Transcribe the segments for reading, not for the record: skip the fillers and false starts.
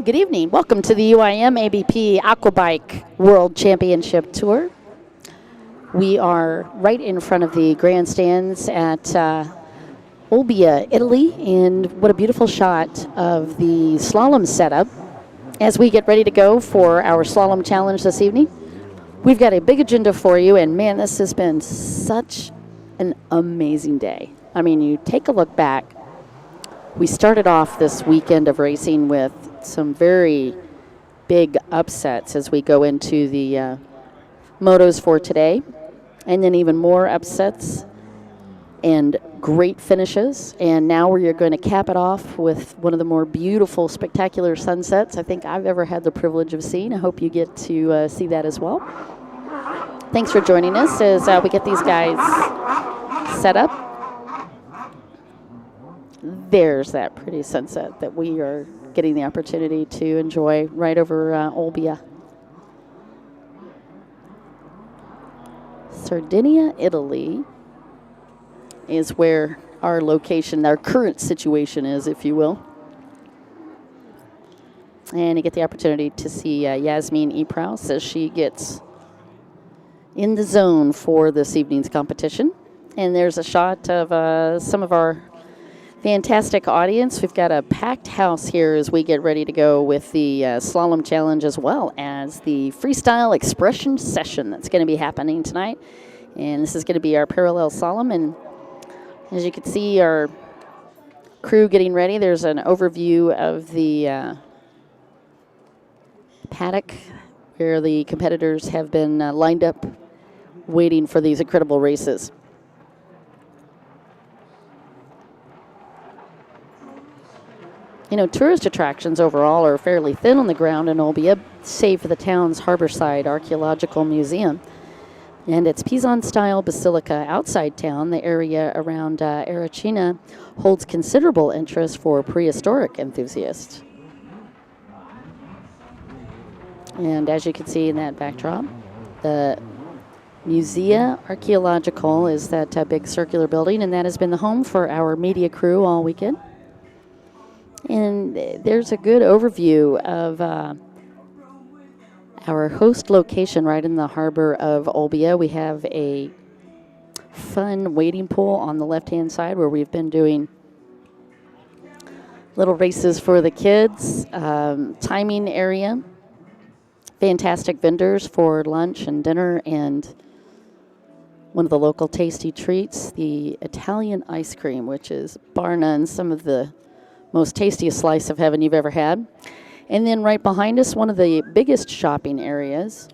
Good evening. Welcome to the UIM-ABP Aquabike World Championship Tour. We are right in front of the grandstands at OLBIA, Italy, and what a beautiful shot of the slalom setup as we get ready to go for our slalom challenge this evening. We've got a big agenda for you, and man, this has been such an amazing day. I mean, you take a look back. We started off this weekend of racing with some very big upsets as we go into the motos for today, and then even more upsets and great finishes. And now we're going to cap it off with one of the more beautiful, spectacular sunsets I think I've ever had the privilege of seeing. I hope you get to see that as well. Thanks for joining us as we get these guys set up. There's that pretty sunset that we are getting the opportunity to enjoy right over OLBIA. Sardinia, Italy is where our location, our current situation is, if you will. And you get the opportunity to see Yasmin Epraus as she gets in the zone for this evening's competition. And there's a shot of some of our fantastic audience. We've got a packed house here as we get ready to go with the slalom challenge as well as the freestyle expression session that's going to be happening tonight. And this is going to be our parallel slalom. And as you can see, our crew getting ready. There's an overview of the paddock where the competitors have been lined up waiting for these incredible races. You know, tourist attractions overall are fairly thin on the ground in OLBIA, save for the town's Harborside Archaeological Museum and its Pisan-style basilica outside town. The area around Aracina holds considerable interest for prehistoric enthusiasts. And as you can see in that backdrop, the Musea Archaeological is that big circular building, and that has been the home for our media crew all weekend. And there's a good overview of our host location right in the harbor of OLBIA. We have a fun wading pool on the left-hand side where we've been doing little races for the kids, timing area, fantastic vendors for lunch and dinner, and one of the local tasty treats, the Italian ice cream, which is bar none some of the most tastiest slice of heaven you've ever had. And then right behind us, one of the biggest shopping areas,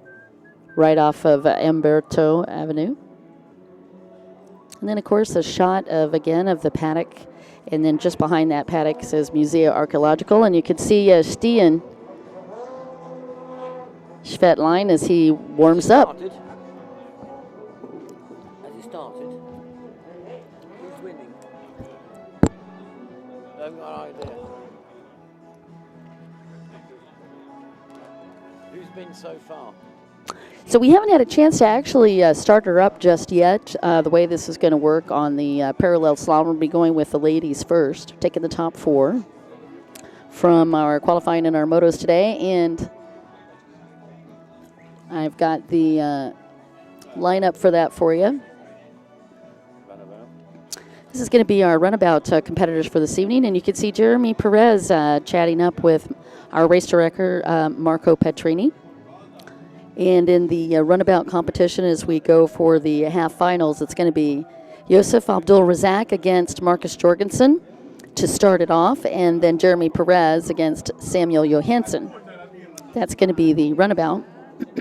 right off of Umberto Avenue. And then, of course, a shot of, again, of the paddock. And then just behind that paddock says Musea Archaeological. And you can see Stian Schvetline as he warms up. Has it started? Who's winning? I haven't got an idea. Who's been so far? So we haven't had a chance to actually start her up just yet. The way this is going to work on the parallel slalom, we'll be going with the ladies first, taking the top four from our qualifying and our motos today. And I've got the lineup for that for you. This is going to be our runabout competitors for this evening, and you can see Jeremy Perez chatting up with our race director, Marco Petrini. And in the runabout competition, as we go for the half finals, it's going to be Yosef Abdul-Razak against Marcus Jorgensen to start it off, and then Jeremy Perez against Samuel Johansson. That's going to be the runabout.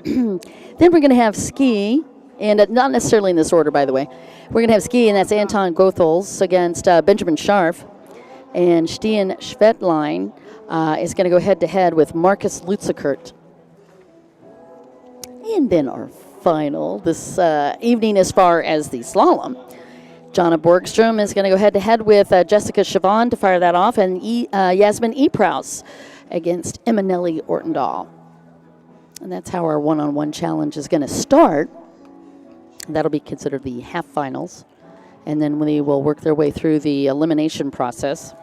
Then we're going to have ski. And not necessarily in this order, by the way. We're going to have ski, and that's Anton Goethals against Benjamin Scharf. And Stian Schvetline is going to go head-to-head with Marcus Lutzekert. And then our final this evening as far as the slalom. Jonna Borgstrom is going to go head-to-head with Jessica Chavon to fire that off, and Yasmin Epraus against Emanelli Ortendahl. And that's how our one-on-one challenge is going to start. That'll be considered the half finals. And then we will work their way through the elimination process.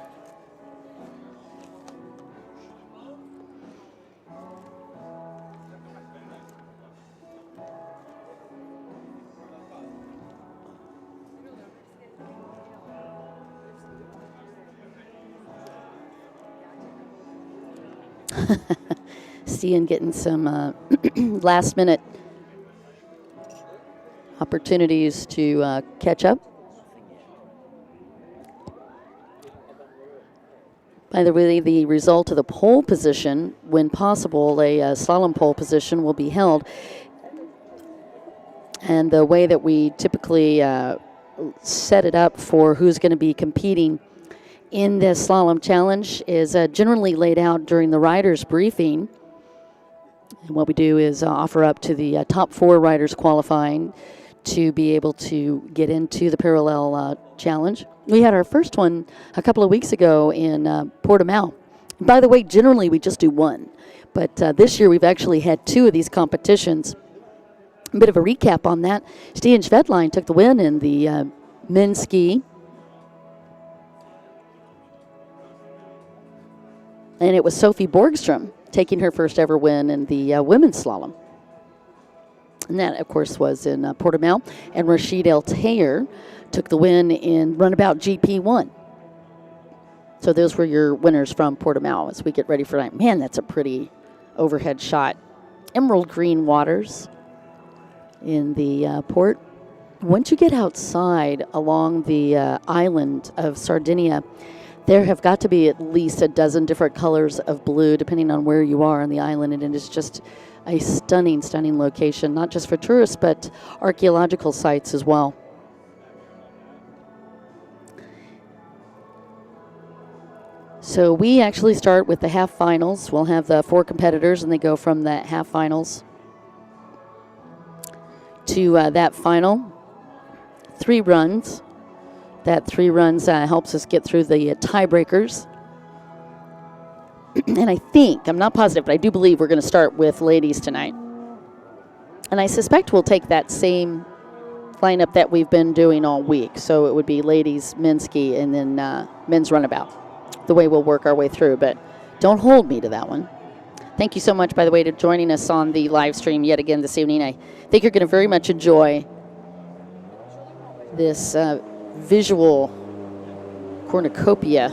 Stian getting some last minute opportunities to catch up. By the way, the result of the pole position, when possible, a slalom pole position will be held. And the way that we typically set it up for who's going to be competing in this slalom challenge is generally laid out during the riders' briefing. And what we do is offer up to the top 4 riders qualifying to be able to get into the parallel challenge. We had our first one a couple of weeks ago in Portimao. By the way, generally we just do one, but this year we've actually had 2 of these competitions. A bit of a recap on that. Stian Schvedlein took the win in the men's ski. And it was Sophie Borgstrom taking her first ever win in the women's slalom. And that, of course, was in Portimao. And Rashid El-Tayer took the win in Runabout GP1. So those were your winners from Portimao as we get ready for that. Man, that's a pretty overhead shot. Emerald green waters in the port. Once you get outside along the island of Sardinia, there have got to be at least a dozen different colors of blue, depending on where you are on the island, and it is just a stunning, stunning location, not just for tourists, but archaeological sites as well. So we actually start with the half finals. We'll have the 4 competitors, and they go from the half finals to that final. 3 runs. That 3 runs helps us get through the tiebreakers. And I think, I'm not positive, but I do believe we're going to start with ladies tonight. And I suspect we'll take that same lineup that we've been doing all week. So it would be ladies, men's ski, and then men's runabout, the way we'll work our way through. But don't hold me to that one. Thank you so much, by the way, to joining us on the live stream yet again this evening. I think you're going to very much enjoy this visual cornucopia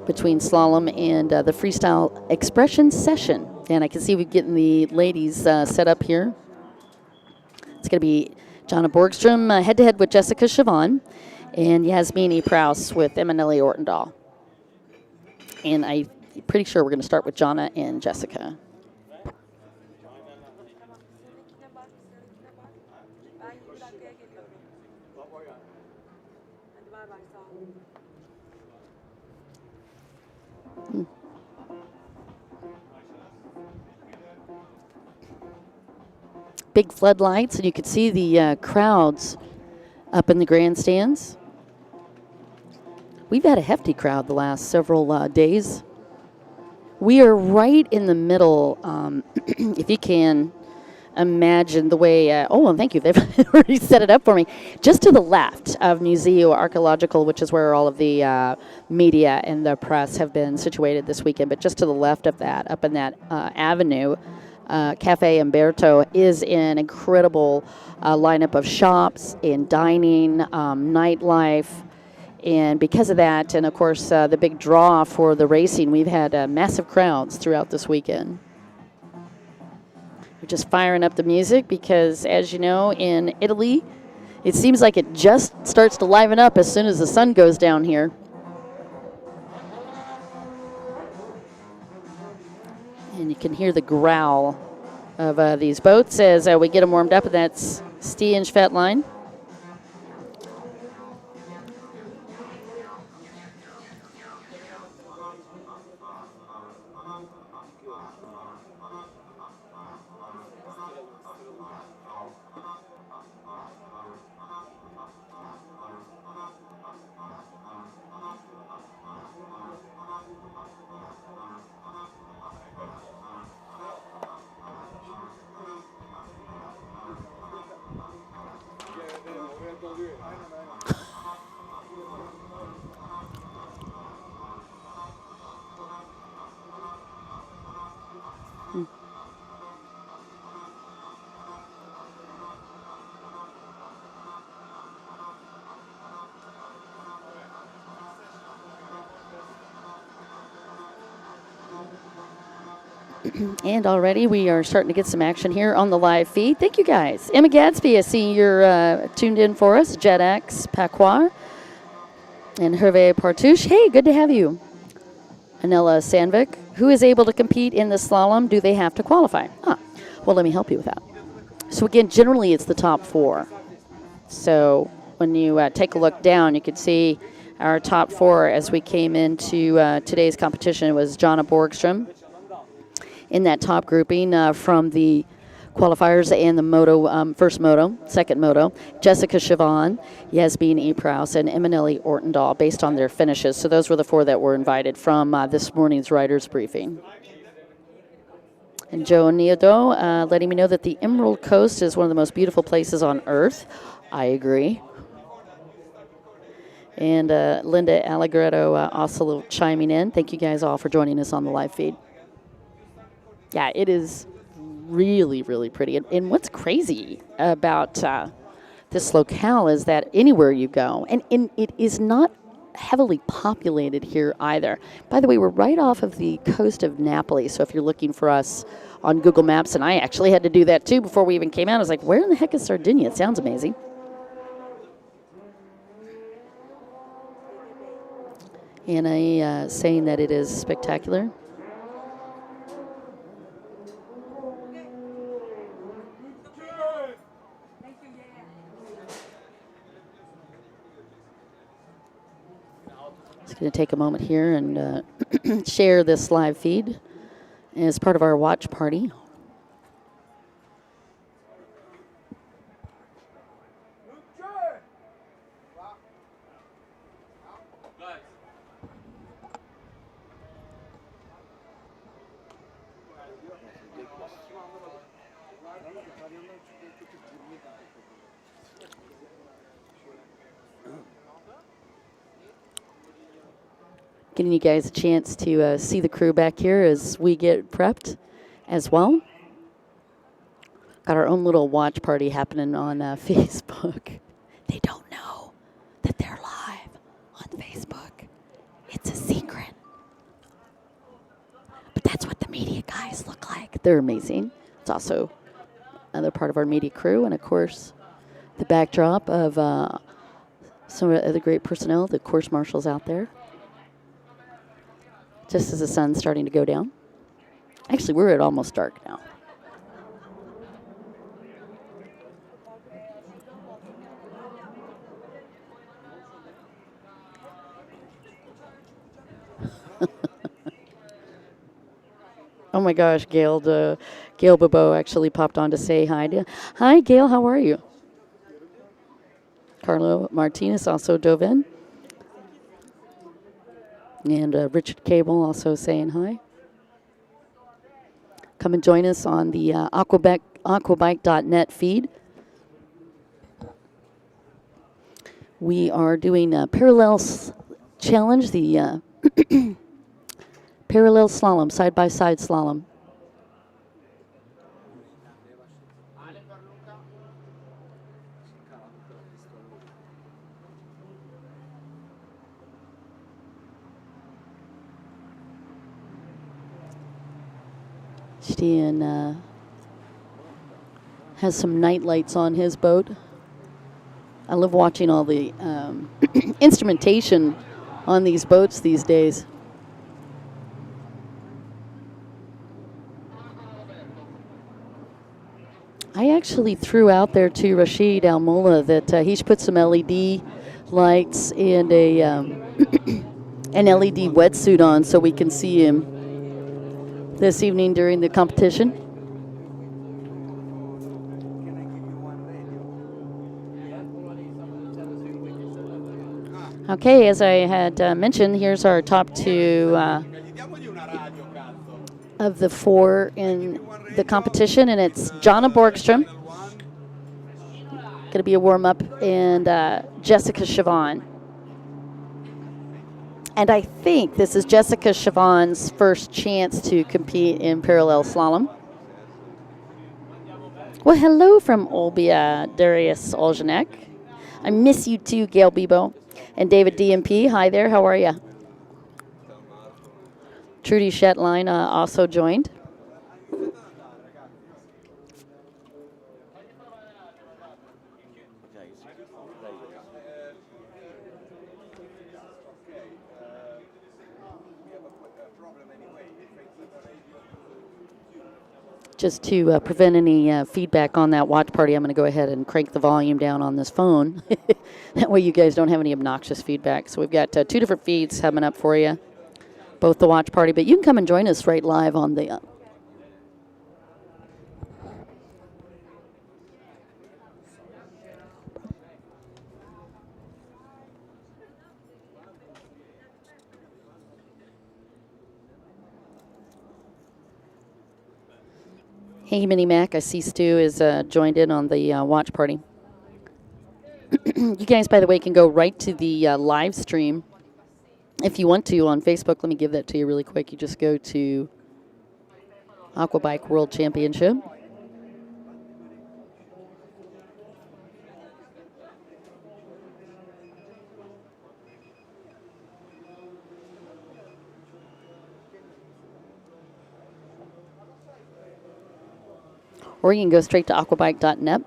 between slalom and the freestyle expression session. And I can see we're getting the ladies set up here. It's going to be Jonna Borgstrom head-to-head with Jessica Chavon and Yasmini Prouse with Emanelli Ortendahl. And I'm pretty sure we're going to start with Jonna and Jessica. Big floodlights, and you can see the crowds up in the grandstands. We've had a hefty crowd the last several days. We are right in the middle, if you can imagine the way, and thank you, they've already set it up for me. Just to the left of Museo Archeological, which is where all of the media and the press have been situated this weekend, but just to the left of that, up in that avenue, Cafe Umberto is an incredible lineup of shops and dining, nightlife. And because of that, and of course the big draw for the racing, we've had massive crowds throughout this weekend. We're just firing up the music because, as you know, in Italy, it seems like it just starts to liven up as soon as the sun goes down here. And you can hear the growl of these boats as we get them warmed up, and that's Stian Schvedlein. And already we are starting to get some action here on the live feed. Thank you guys. Emma Gadsby, I see you're tuned in for us. JetX Pacquois and Hervé Partouche. Hey, good to have you. Anela Sandvik, who is able to compete in the slalom? Do they have to qualify? Well, let me help you with that. So again, generally it's the top 4. So when you take a look down, you can see our top 4 as we came into today's competition. It was Jonna Borgstrom in that top grouping from the qualifiers and the moto, first moto, second moto. Jessica Siobhan, Yasmin Epraus, and Eminelli Ortendahl based on their finishes. So those were the 4 that were invited from this morning's riders briefing. And Joe Neodo letting me know that the Emerald Coast is one of the most beautiful places on earth. I agree. And Linda Allegretto also chiming in. Thank you guys all for joining us on the live feed. Yeah, it is really, really pretty. And what's crazy about this locale is that anywhere you go, and it is not heavily populated here either. By the way, we're right off of the coast of Napoli, so if you're looking for us on Google Maps, and I actually had to do that too before we even came out, I was like, where in the heck is Sardinia? It sounds amazing. Anna saying that it is spectacular. Just going to take a moment here and share this live feed as part of our watch party. Getting you guys a chance to see the crew back here as we get prepped as well. Got our own little watch party happening on Facebook. They don't know that they're live on Facebook. It's a secret. But that's what the media guys look like. They're amazing. It's also another part of our media crew, and of course, the backdrop of some of the other great personnel, the course marshals out there. Just as the sun's starting to go down. Actually, we're at almost dark now. Oh my gosh, Gail Bobo actually popped on to say hi. Hi, Gail, how are you? Carlo Martinez also dove in. And Richard Cable also saying hi. Come and join us on the aquabike.net feed. We are doing a parallel challenge, the parallel slalom, side-by-side slalom. Stian has some night lights on his boat. I love watching all the instrumentation on these boats these days. I actually threw out there to Rashid Al-Molla that he should put some LED lights and a an LED wetsuit on so we can see him this evening during the competition. Okay, as I had mentioned, here's our top 2 of the 4 in the competition, and it's Jonna Borgstrom, going to be a warm-up, and Jessica Siobhan. And I think this is Jessica Siobhan's first chance to compete in parallel slalom. Well, hello from OLBIA, Darius Oljanek. I miss you too, Gail Bebo. And David DMP, hi there, how are you? Trudy Shetline also joined. Just to prevent any feedback on that watch party, I'm going to go ahead and crank the volume down on this phone. That way you guys don't have any obnoxious feedback. So we've got 2 different feeds coming up for you, both the watch party, but you can come and join us right live on the Hey, Mini Mac, I see Stu is joined in on the watch party. You guys, by the way, can go right to the live stream if you want to on Facebook. Let me give that to you really quick. You just go to Aquabike World Championship. Or you can go straight to aquabike.net.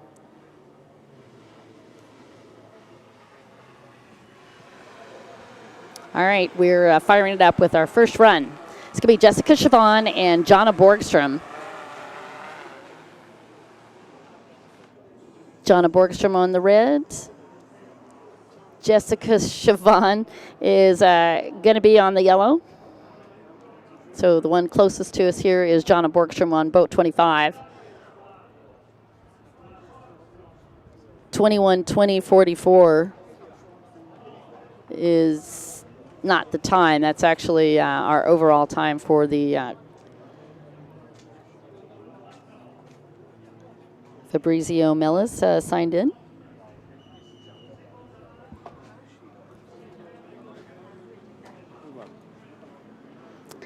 All right, we're firing it up with our first run. It's going to be Jessica Siobhan and Jonna Borgstrom. Jonna Borgstrom on the red. Jessica Siobhan is going to be on the yellow. So the one closest to us here is Jonna Borgstrom on boat 25. 21:20:44 is not the time. That's actually our overall time for the Fabrizio Mellis signed in.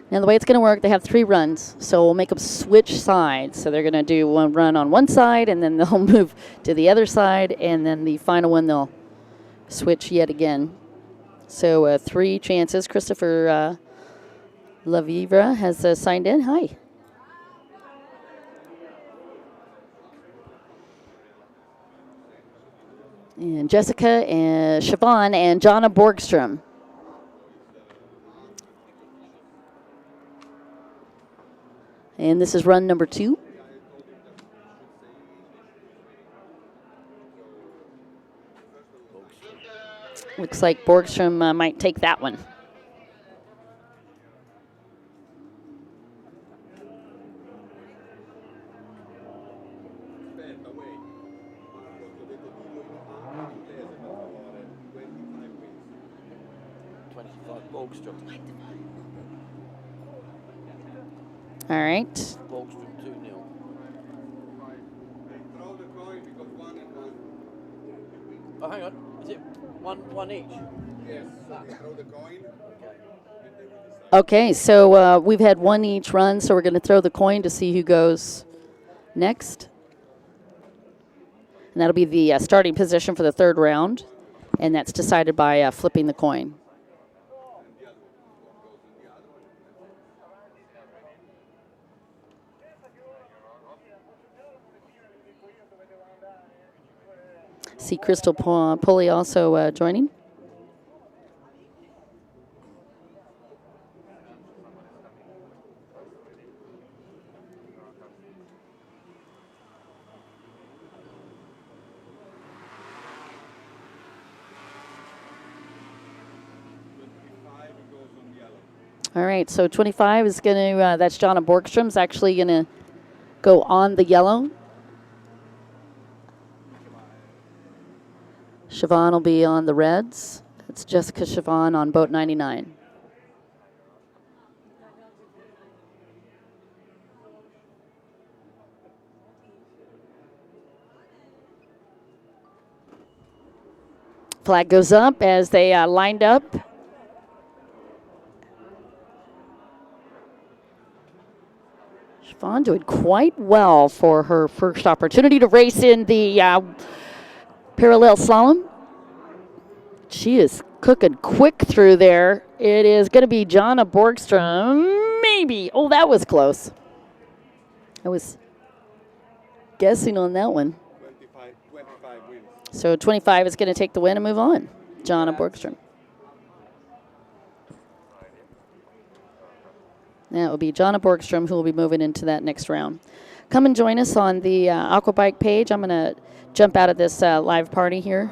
Now, the way it's going to work, they have 3 runs, so we'll make them switch sides. So they're going to do one run on one side, and then they'll move to the other side, and then the final one they'll switch yet again. So 3 chances. Christopher Lavivra has signed in. Hi. And Jessica and Siobhan and Jonna Borgstrom. And this is run number 2. Looks like Borgstrom might take that one. All right. Borgstrom 2-0. Oh, hang on. Is it one each? Yes. Throw the coin. Okay, so we've had 1 each run, so we're going to throw the coin to see who goes next. And that'll be the starting position for the 3rd round, and that's decided by flipping the coin. See Crystal Pulley also joining. All right, so 25 is going to, that's Jonna Borgstrom's actually going to go on the yellow. Siobhan will be on the reds. It's Jessica Siobhan on boat 99. Flag goes up as they lined up. Siobhan doing quite well for her first opportunity to race in the parallel slalom. She is cooking quick through there. It is going to be Jonna Borgstrom, maybe. Oh, that was close. I was guessing on that one. 25 wins. So 25 is going to take the win and move on. Jonna Borgstrom. That will be Jonna Borgstrom who will be moving into that next round. come and join us on the Aquabike page. I'm going to jump out of this live party here,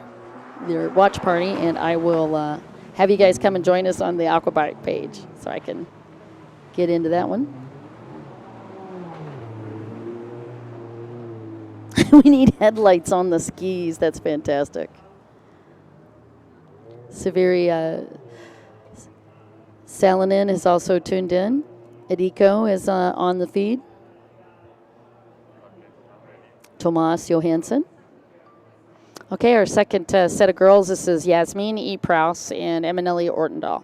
their watch party, and I will have you guys come and join us on the Aquabike page so I can get into that one. We need headlights on the skis. That's fantastic. Severi Salonen is also tuned in. Ediko is on the feed. Tomas Johansson. Okay, our second set of girls, this is Yasmin E. Prouse and Eminelli Ortendahl.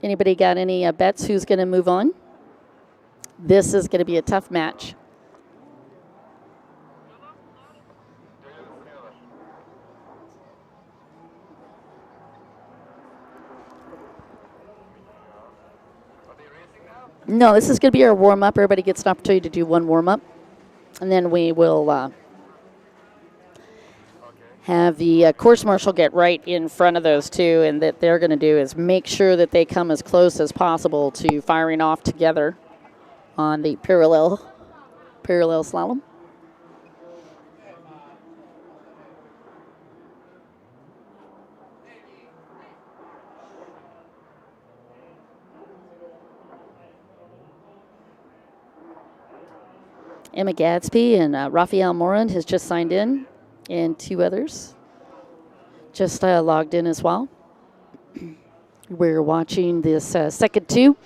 Anybody got any bets who's going to move on? This is going to be a tough match. No, this is going to be our warm-up. Everybody gets an opportunity to do one warm-up. And then we will have the course marshal get right in front of those two. And that they're going to do is make sure that they come as close as possible to firing off together on the parallel slalom. Emma Gadsby and Raphael Morin has just signed in, and two others just logged in as well. We're watching this second two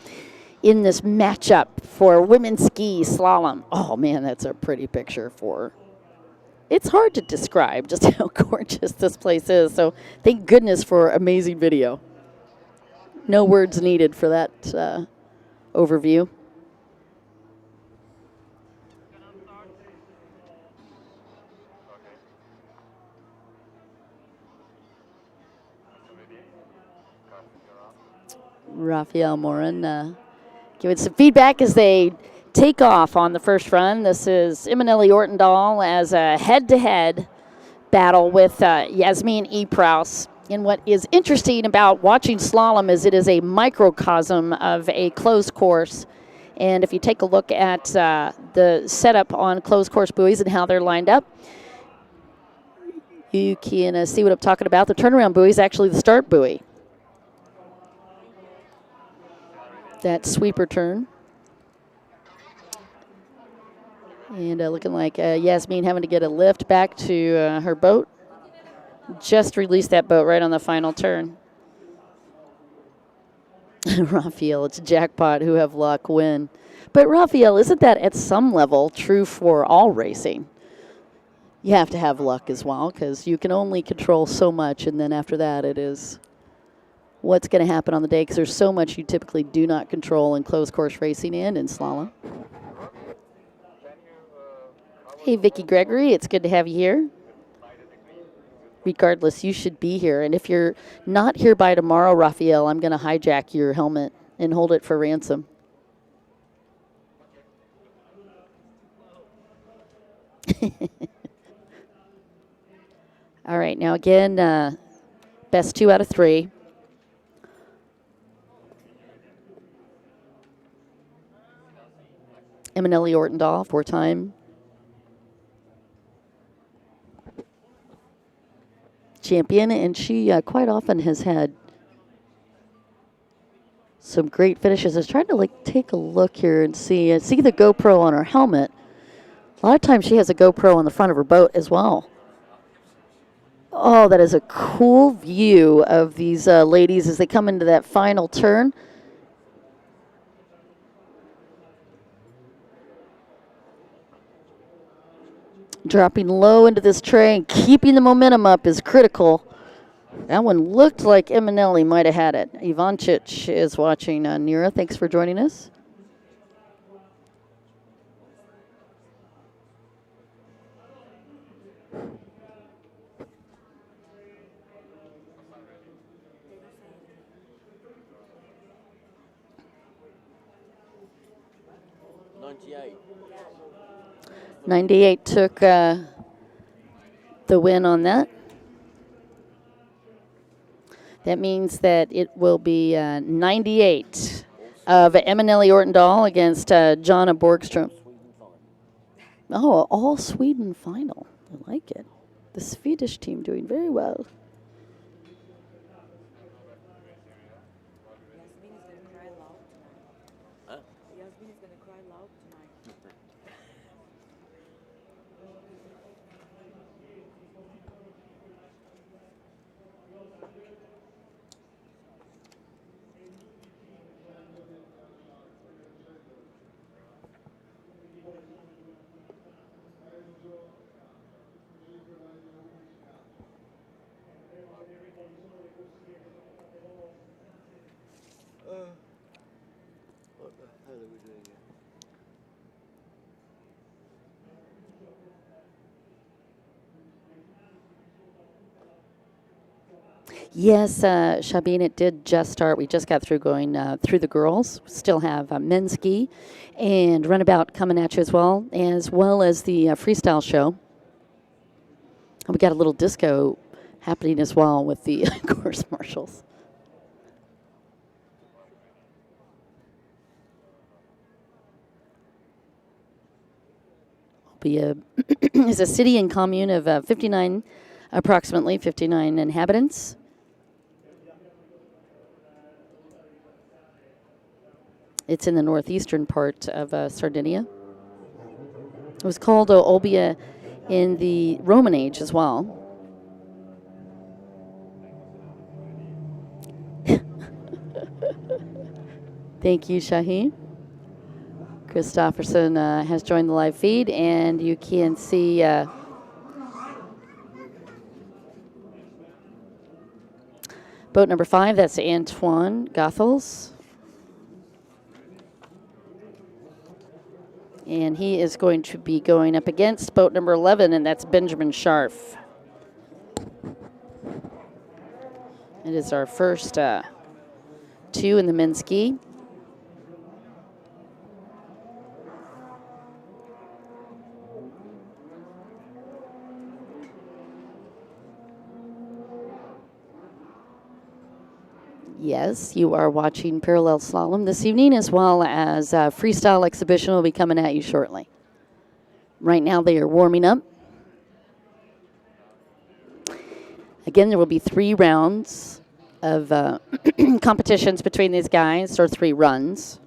in this matchup for women's ski slalom. Oh, man, that's a pretty picture for... It's hard to describe just how gorgeous this place is, so thank goodness for amazing video. No words needed for that overview. Raphael Morin giving some feedback as they take off on the first run. This is Eminelli Ortendahl as a head-to-head battle with Yasmin E. Prouse. And what is interesting about watching slalom is it is a microcosm of a closed course. And if you take a look at the setup on closed course buoys and how they're lined up, you can see what I'm talking about. The turnaround buoy is actually the start buoy. That sweeper turn. And looking like Yasmin having to get a lift back to her boat. Just released that boat right on the final turn. Raphael, it's jackpot, who have luck win. But Raphael, isn't that at some level true for all racing? You have to have luck as well because you can only control so much, and then after that it is what's going to happen on the day, because there's so much you typically do not control in closed course racing and in slalom. Hey, Vicki Gregory, it's good to have you here. Regardless, you should be here. And if you're not here by tomorrow, Raphael, I'm going to hijack your helmet and hold it for ransom. All right, now again, best 2 out of 3. Eminelli Ortendahl, 4-time champion, and she quite often has had some great finishes. I was trying to take a look here and see the GoPro on her helmet. A lot of times she has a GoPro on the front of her boat as well. Oh, that is a cool view of these ladies as they come into that final turn. Dropping low into this tray and keeping the momentum up is critical. That one looked like Eminelli might have had it. Ivancic is watching. Nira, thanks for joining us. '98 took the win on that. That means that it will be 98 of Eminelli Ortendahl against Jonna Borgstrom. Oh, all Sweden final. I like it. The Swedish team doing very well. What the hell are we doing here? Yes, Shabine, it did just start. We just got through going through the girls. Still have men's ski and runabout coming at you as well as the freestyle show. And we got a little disco happening as well with the course marshals. OLBIA is a city and commune of approximately 59 inhabitants. It's in the northeastern part of Sardinia. It was called OLBIA in the Roman age as well. Thank you, Shaheen. Christofferson has joined the live feed, and you can see boat number 5. That's Antoine Goethals. And he is going to be going up against boat number 11, and that's Benjamin Scharf. It is our first 2 in the men's ski. Yes, you are watching Parallel Slalom this evening, as well as Freestyle Exhibition will be coming at you shortly. Right now they are warming up. Again, there will be 3 rounds of competitions between these guys, or 3 runs.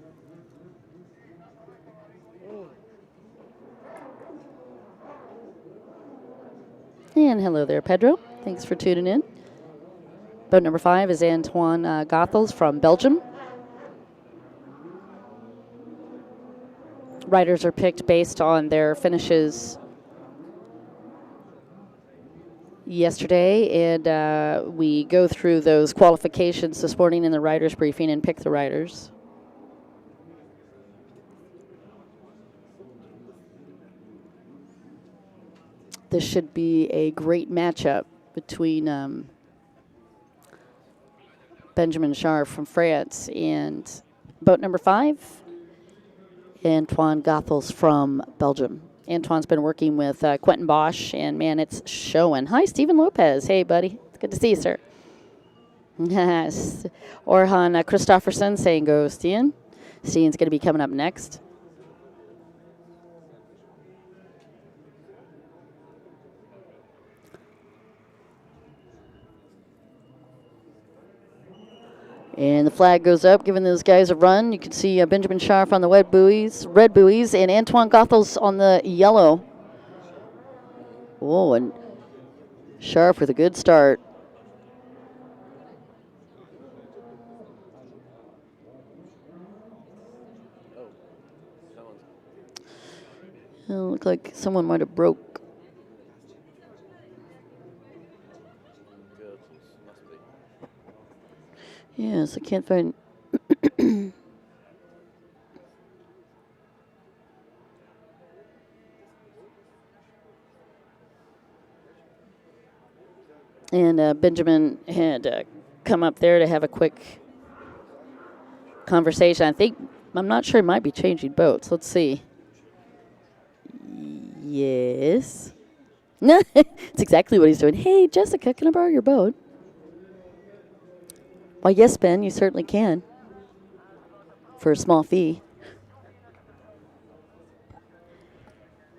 And hello there, Pedro. Thanks for tuning in. Boat number 5 is Antoine Goethals from Belgium. Riders are picked based on their finishes yesterday, and we go through those qualifications this morning in the riders briefing and pick the riders. This should be a great matchup between Benjamin Scharf from France and boat number 5, Antoine Goethals from Belgium. Antoine's been working with Quentin Bosch, and man, it's showing. Hi, Stephen Lopez. Hey, buddy. It's good to see you, sir. Yes. Orhan Christofferson saying go, Stian. Stian's going to be coming up next. And the flag goes up, giving those guys a run. You can see Benjamin Scharf on the red buoys, and Antoine Goethals on the yellow. Oh, and Scharf with a good start. It looked like someone might have broke. Yes, I can't find. And Benjamin had come up there to have a quick conversation. I'm not sure he might be changing boats. Let's see. Yes. No, it's exactly what he's doing. Hey, Jessica, can I borrow your boat? Why, yes, Ben, you certainly can. for a small fee.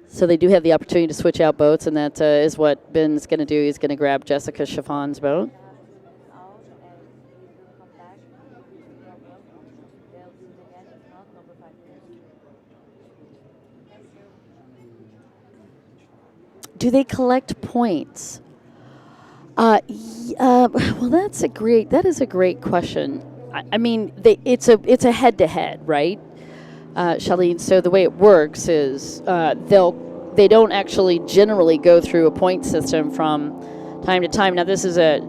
So they do have the opportunity to switch out boats, and that is what Ben's going to do. He's going to grab Jessica Chiffon's boat. Do they collect points? Well, that is a great question. I mean, it's a head-to-head, right, Charlene? So the way it works is they don't actually generally go through a point system from time to time. Now this is a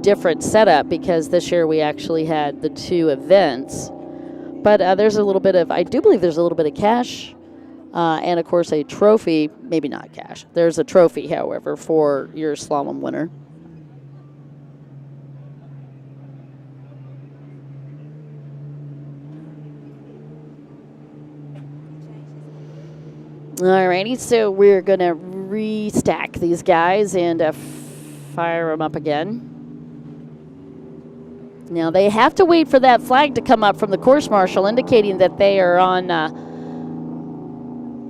different setup because this year we actually had the 2 events, but there's a little bit of, I do believe there's a little bit of cash. And, of course, a trophy, maybe not cash. There's a trophy, however, for your slalom winner. Alrighty, so we're going to restack these guys and fire them up again. Now, they have to wait for that flag to come up from the course marshal, indicating that they are on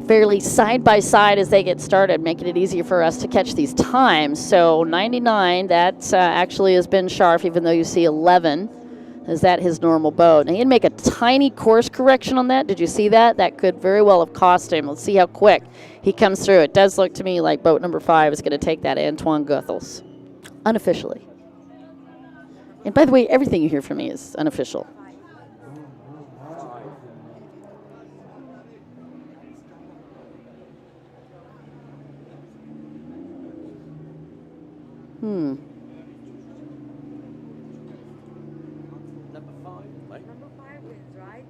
fairly side by side as they get started, making it easier for us to catch these times. So 99, that actually has been Scharf, even though you see 11. Is that his normal boat? Now, he didn't make a tiny course correction on that. Did you see that? That could very well have cost him. Let's see how quick he comes through. It does look to me like boat number 5 is going to take that Antoine Guthels, unofficially. And by the way, everything you hear from me is unofficial. Number 5, mate. Number 5 wins, right?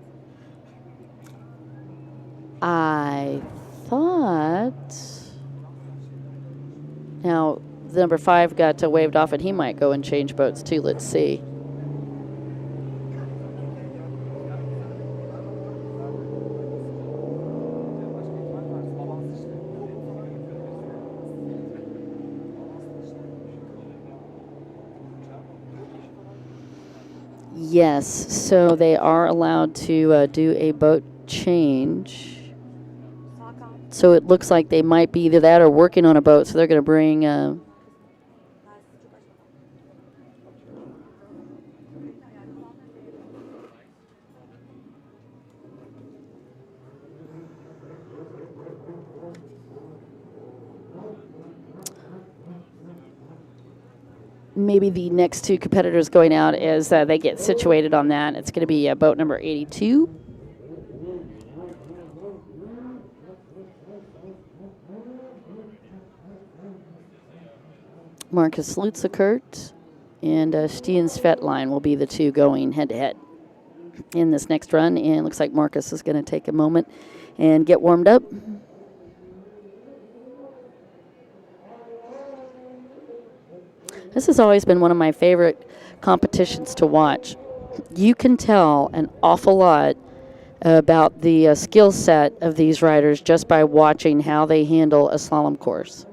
I thought. Now, the number 5 got waved off, and he might go and change boats too. Let's see. Yes, so they are allowed to do a boat change. So it looks like they might be either that or working on a boat, so they're going to bring maybe the next 2 competitors going out as they get situated on that. It's going to be boat number 82. Marcus Lutzekert and Stien Svetline will be the 2 going head-to-head in this next run. And it looks like Marcus is going to take a moment and get warmed up. This has always been one of my favorite competitions to watch. You can tell an awful lot about the skill set of these riders just by watching how they handle a slalom course.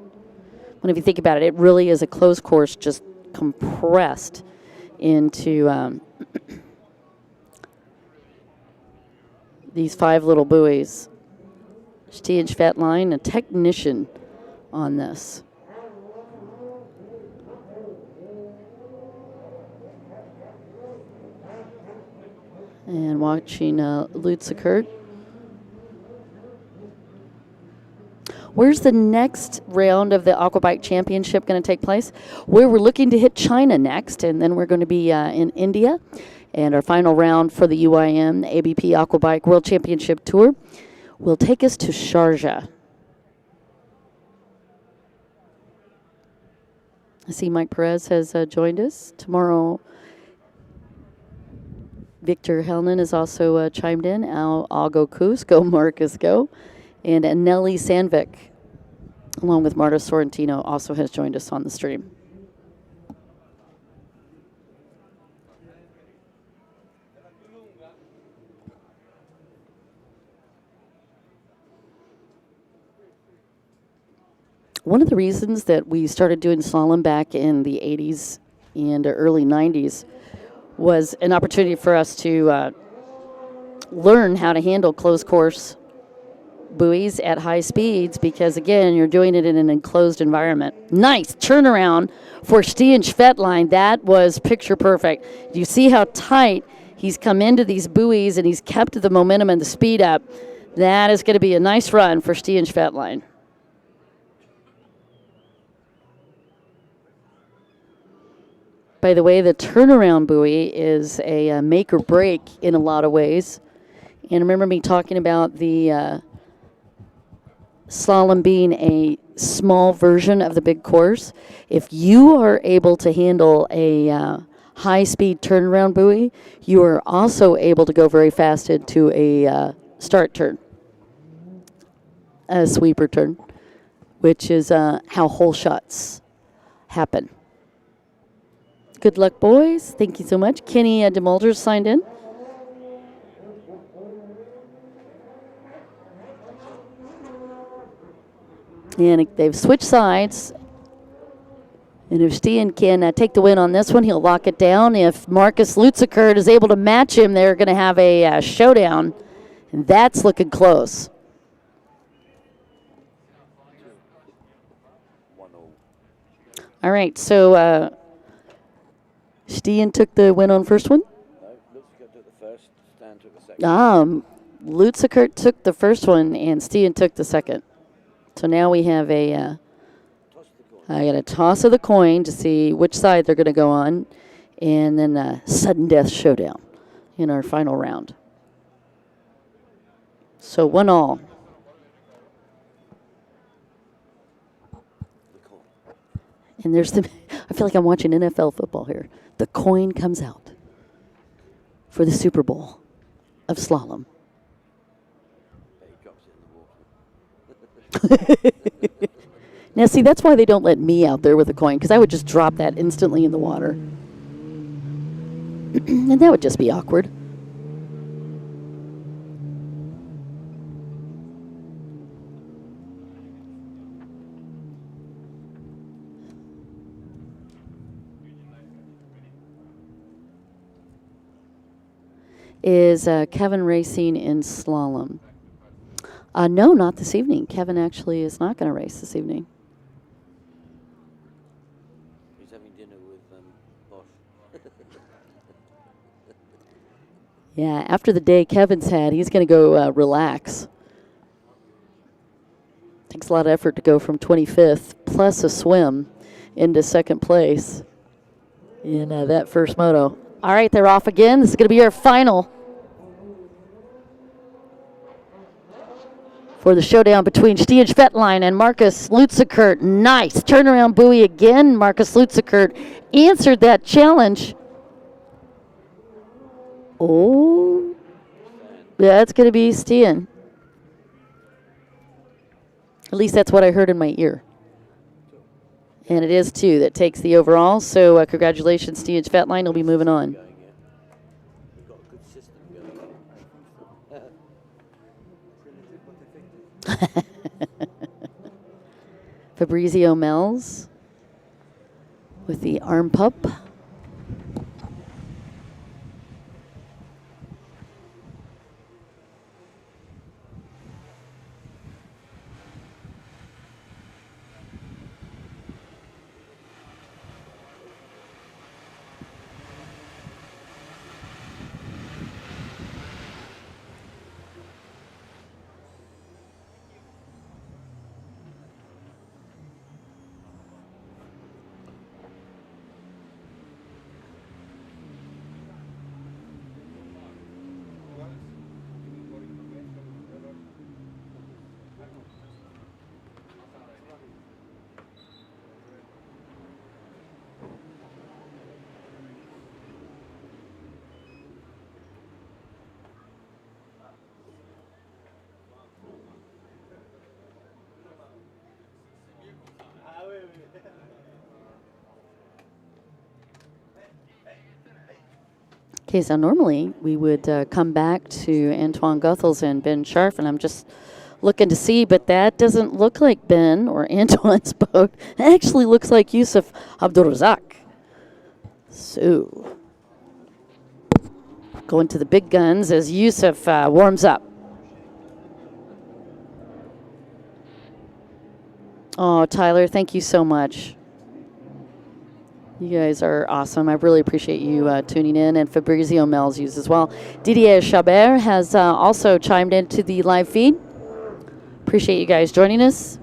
When if you think about it, it really is a closed course just compressed into these 5 little buoys. Stien Svetline, a technician on this. And watching Lutzekert. Where's the next round of the Aquabike Championship going to take place? We're looking to hit China next, and then we're going to be in India. And our final round for the UIM-ABP Aquabike World Championship Tour will take us to Sharjah. I see Mike Perez has joined us. Tomorrow, Victor Helnan has also chimed in. I'll go Koos, go Marcus, go. And Nelly Sandvik, along with Marta Sorrentino, also has joined us on the stream. One of the reasons that we started doing slalom back in the 80s and early 90s was an opportunity for us to learn how to handle closed course buoys at high speeds because, again, you're doing it in an enclosed environment. Nice turnaround for Stian Schvettlein. That was picture perfect. Do you see how tight he's come into these buoys and he's kept the momentum and the speed up? That is going to be a nice run for Stian Schvettlein. By the way, the turnaround buoy is a make or break in a lot of ways. And remember me talking about the slalom being a small version of the big course. If you are able to handle a high-speed turnaround buoy, you are also able to go very fast into a start turn, a sweeper turn, which is how hole shots happen. Good luck, boys. Thank you so much. Kenny DeMulder's signed in. And they've switched sides. And if Stian can take the win on this one, he'll lock it down. If Marcus Lutzekert is able to match him, they're going to have a showdown. And that's looking close. All right, so Stian took the win on first one? No, Lutzekert took the first, Stan took the second. Lutzekert took the first one, and Stian took the second. So now we have I got a toss of the coin to see which side they're going to go on, and then a sudden death showdown in our final round. So 1-1. And there's I feel like I'm watching NFL football here. The coin comes out for the Super Bowl of slalom. Now, see, that's why they don't let me out there with a coin, because I would just drop that instantly in the water. And that would just be awkward. Is Kevin racing in slalom? No, not this evening. Kevin actually is not going to race this evening. He's having dinner with Bosch. Yeah, after the day Kevin's had, he's going to go relax. Takes a lot of effort to go from 25th plus a swim into second place in that first moto. All right, they're off again. This is going to be our final for the showdown between Stian Schvettlein and Marcus Lutzekert. Nice turnaround buoy again. Marcus Lutzekert answered that challenge. Oh, yeah, it's going to be Stian. At least that's what I heard in my ear. And it is 2 that takes the overall. So congratulations, Stian Schvettlein. He'll be moving on. Fabrizio Mells with the arm pump. Okay, so normally we would come back to Antoine Guthels and Ben Scharf, and I'm just looking to see, but that doesn't look like Ben or Antoine's boat. It actually looks like Yusuf Abdurrazak. So Going to the big guns as Yusuf warms up. Oh, Tyler, thank you so much. You guys are awesome. I really appreciate you tuning in, and Fabrizio Melzius as well. Didier Chabert has also chimed into the live feed. Appreciate you guys joining us.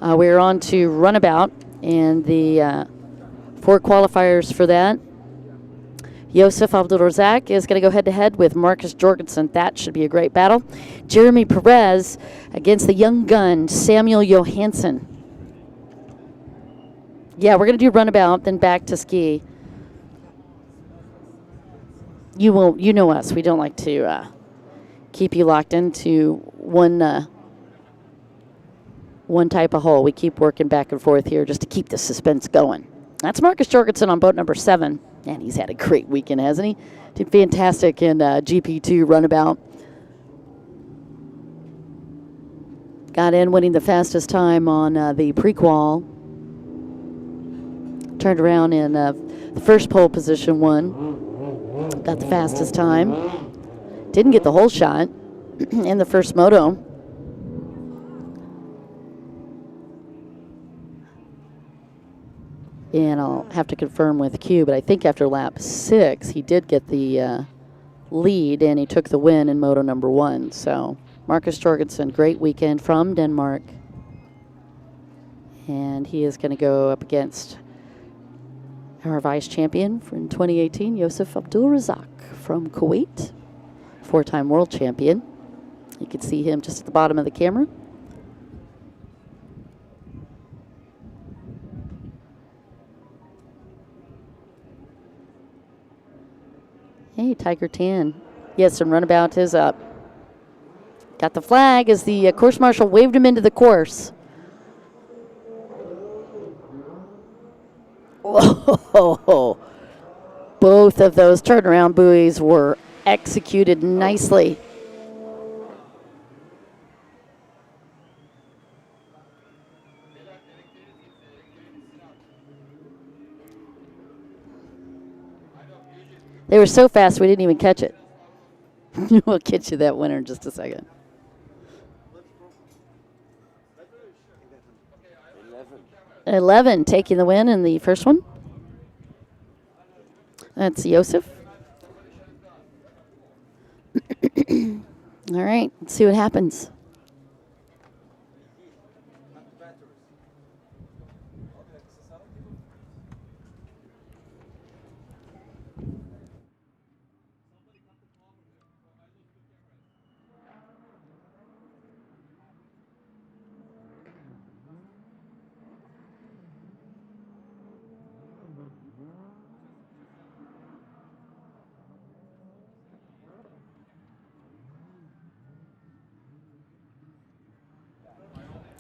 We're on to Runabout and the 4 qualifiers for that. Yosef Abdulrazak is going to go head-to-head with Marcus Jorgensen. That should be a great battle. Jeremy Perez against the young gun, Samuel Johansson. Yeah, we're going to do Runabout, then back to ski. You know us. We don't like to keep you locked into one type of hole. We keep working back and forth here just to keep the suspense going. That's Marcus Jorgensen on boat number 7. And he's had a great weekend, hasn't he? Did fantastic in GP2 Runabout. Got in winning the fastest time on the pre-qual. Turned around in the first pole position, won. Got the fastest time. Didn't get the whole shot in the first moto. And I'll have to confirm with Q, but I think after lap 6, he did get the lead, and he took the win in moto number 1. So Marcus Jorgensen, great weekend from Denmark. And he is going to go up against our vice champion from 2018, Yosef Abdulrazak from Kuwait, 4-time world champion. You can see him just at the bottom of the camera. Hey, Tiger Tan. Yes, and Runabout is up. Got the flag as the course marshal waved him into the course. Whoa. Both of those turnaround buoys were executed nicely. They were so fast we didn't even catch it. We'll get you that winner in just a second. 11 taking the win in the first one. That's Yosef. All right, let's see what happens.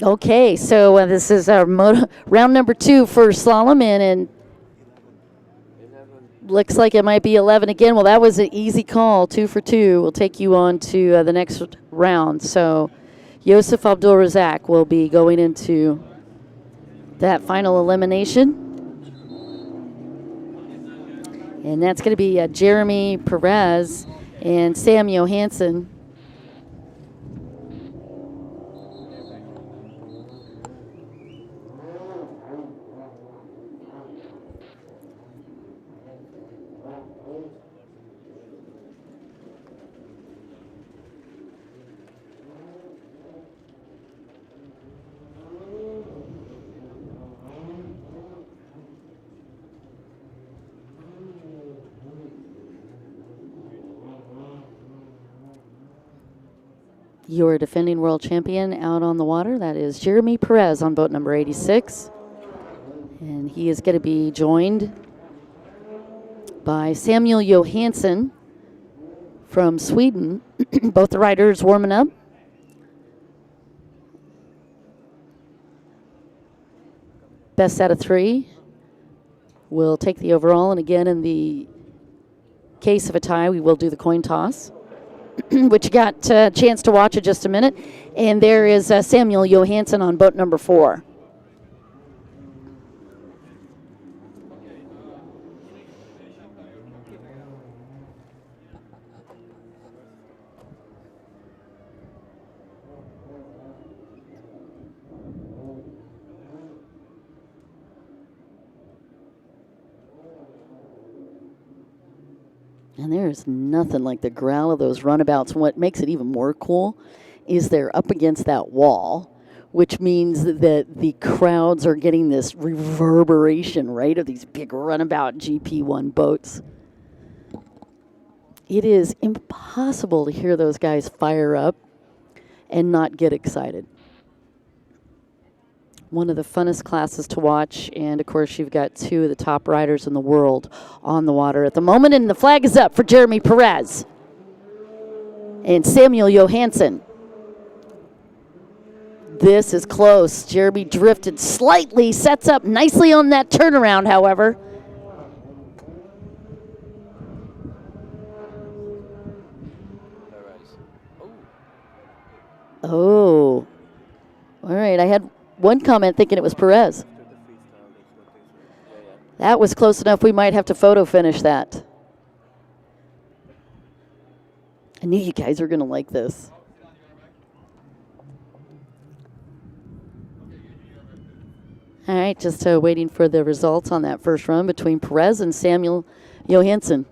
Okay, so this is our round number 2 for slalom, and looks like it might be 11 again. Well, that was an easy call, 2 for 2. We'll take you on to the next round. So Yosef Abdulrazak will be going into that final elimination. And that's going to be Jeremy Perez and Sam Johansson. Your defending world champion out on the water, that is Jeremy Perez on boat number 86. And he is going to be joined by Samuel Johansson from Sweden. Both the riders warming up. Best out of 3 will take the overall. And again, in the case of a tie, we will do the coin toss, which you got a chance to watch in just a minute. And there is Samuel Johansson on boat number 4. And there's nothing like the growl of those runabouts. And what makes it even more cool is they're up against that wall, which means that the crowds are getting this reverberation, right, of these big runabout GP1 boats. It is impossible to hear those guys fire up and not get excited. One of the funnest classes to watch, and of course you've got two of the top riders in the world on the water at the moment, and the flag is up for Jeremy Perez and Samuel Johansson. This is close. Jeremy drifted slightly, sets up nicely on that turnaround, however. Oh. All right, I had one comment thinking it was Perez. That was close enough we might have to photo finish that. I knew you guys were going to like this. All right, just waiting for the results on that first run between Perez and Samuel Johansson.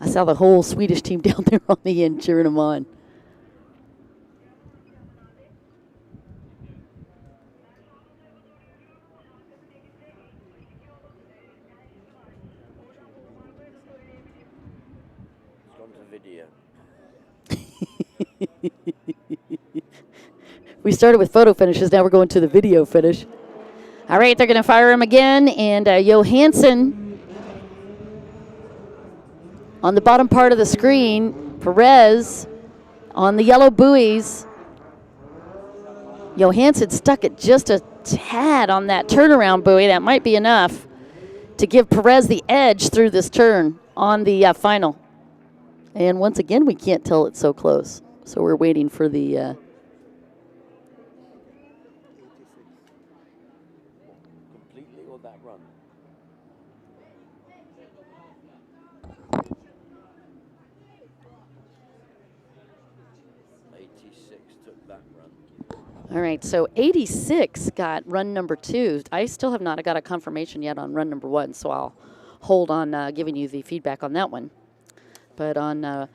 I saw the whole Swedish team down there on the end cheering them on. We started with photo finishes, now we're going to the video finish. All right, they're going to fire him again, and Johansson on the bottom part of the screen, Perez on the yellow buoys. Johansson stuck it just a tad on that turnaround buoy. That might be enough to give Perez the edge through this turn on the final. And once again, we can't tell it's so close. So we're waiting for the... Completely or that run? Took that run. All right, so 86 got run number 2. I still have not got a confirmation yet on run number 1, so I'll hold on giving you the feedback on that one. But on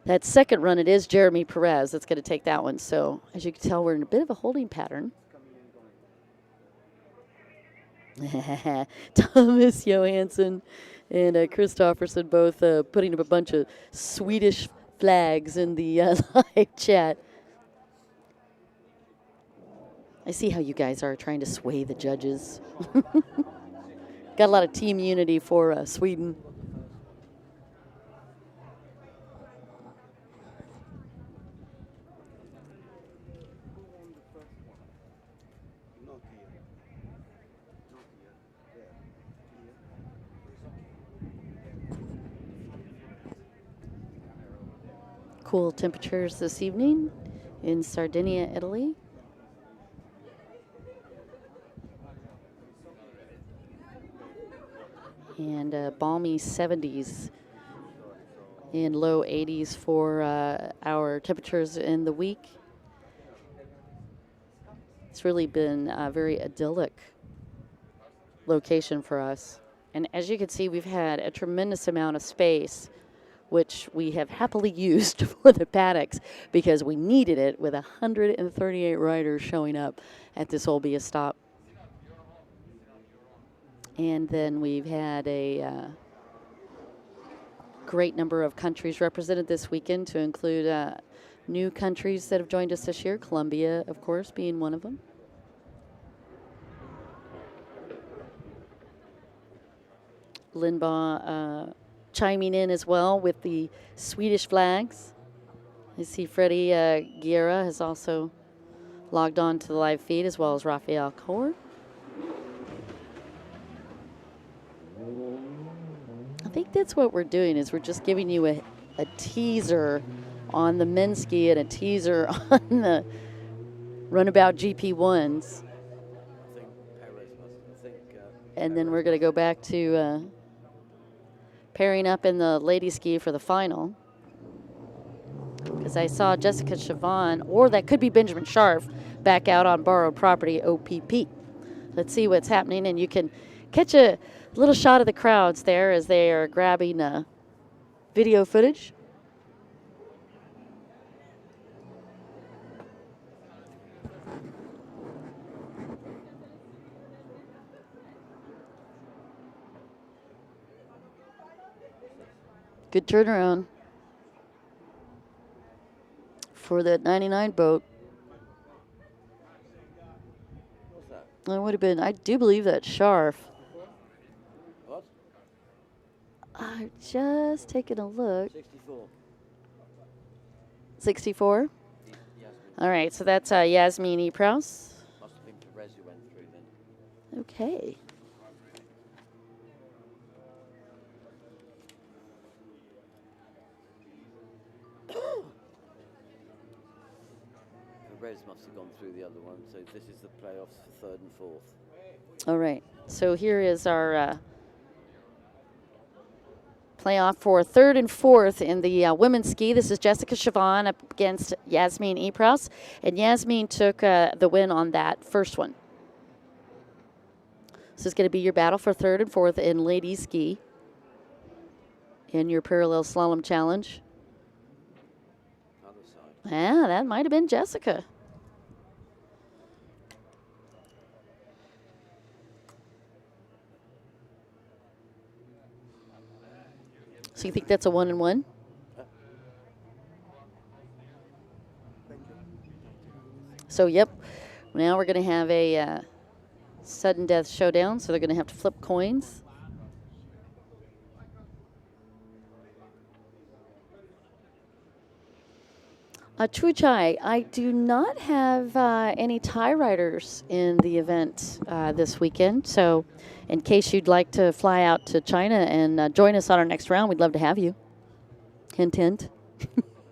that second run, it is Jeremy Perez that's going to take that one. So as you can tell, we're in a bit of a holding pattern. Thomas Johansson and Kristofferson both putting up a bunch of Swedish flags in the live chat. I see how you guys are trying to sway the judges. Got a lot of team unity for Sweden. Cool temperatures this evening in Sardinia, Italy. And balmy 70s and low 80s for our temperatures in the week. It's really been a very idyllic location for us. And as you can see, we've had a tremendous amount of space, which we have happily used for the paddocks because we needed it with 138 riders showing up at this OLBIA stop. And then we've had a great number of countries represented this weekend, to include new countries that have joined us this year, Colombia, of course, being one of them. Lindbaugh chiming in as well with the Swedish flags. I see Freddie Guerra has also logged on to the live feed, as well as Rafael Kaur. I think that's what we're doing, is we're just giving you a teaser on the men's ski and a teaser on the runabout GP1s. And then we're going to go back to pairing up in the lady ski for the final. Because I saw Jessica Chavon, or that could be Benjamin Scharf, back out on borrowed property, OPP. Let's see what's happening, and you can catch a Little shot of the crowds there as they are grabbing video footage. Good turnaround for that 99 boat. What's that? That would have been, I do believe that's Sharf. What? I'm just taking a look. 64. 64? Yasmin. All right, so that's Yasmin Eprouse. Must have been Perez who went through then. Okay. Perez must have gone through the other one, so this is the playoffs for third and fourth. All right, so here is our playoff for third and fourth in the women's ski. This is Jessica Siobhan up against Yasmin Eprouse, and Yasmin took the win on that first one. This is going to be your battle for third and fourth in ladies ski in your parallel slalom challenge. Other side. Yeah, that might have been Jessica. So you think that's a 1-1? So, yep. Now we're going to have a sudden death showdown, so they're going to have to flip coins. Chuchai, I do not have any tie riders in the event this weekend, so in case you'd like to fly out to China and join us on our next round, we'd love to have you. Hint, hint.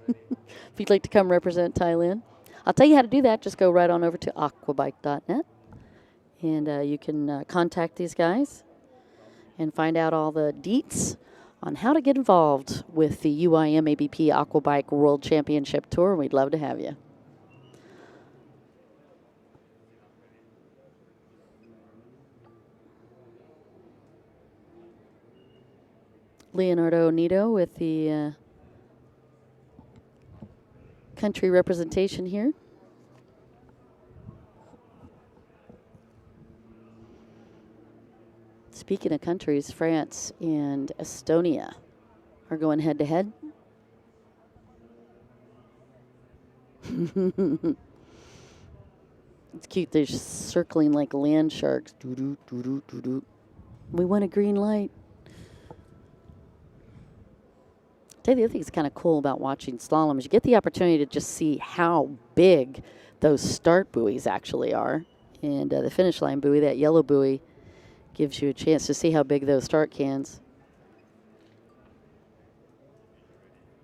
If you'd like to come represent Thailand. I'll tell you how to do that. Just go right on over to aquabike.net, and you can contact these guys and find out all the deets on how to get involved with the UIM-ABP Aquabike World Championship Tour. We'd love to have you. Leonardo Nito with the country representation here. Speaking of countries, France and Estonia are going head to head. It's cute. They're just circling like land sharks. Doo-doo, doo-doo, doo-doo. We want a green light. I'll tell you the other thing that's kind of cool about watching slalom is you get the opportunity to just see how big those start buoys actually are. And the finish line buoy, that yellow buoy, gives you a chance to see how big those start cans.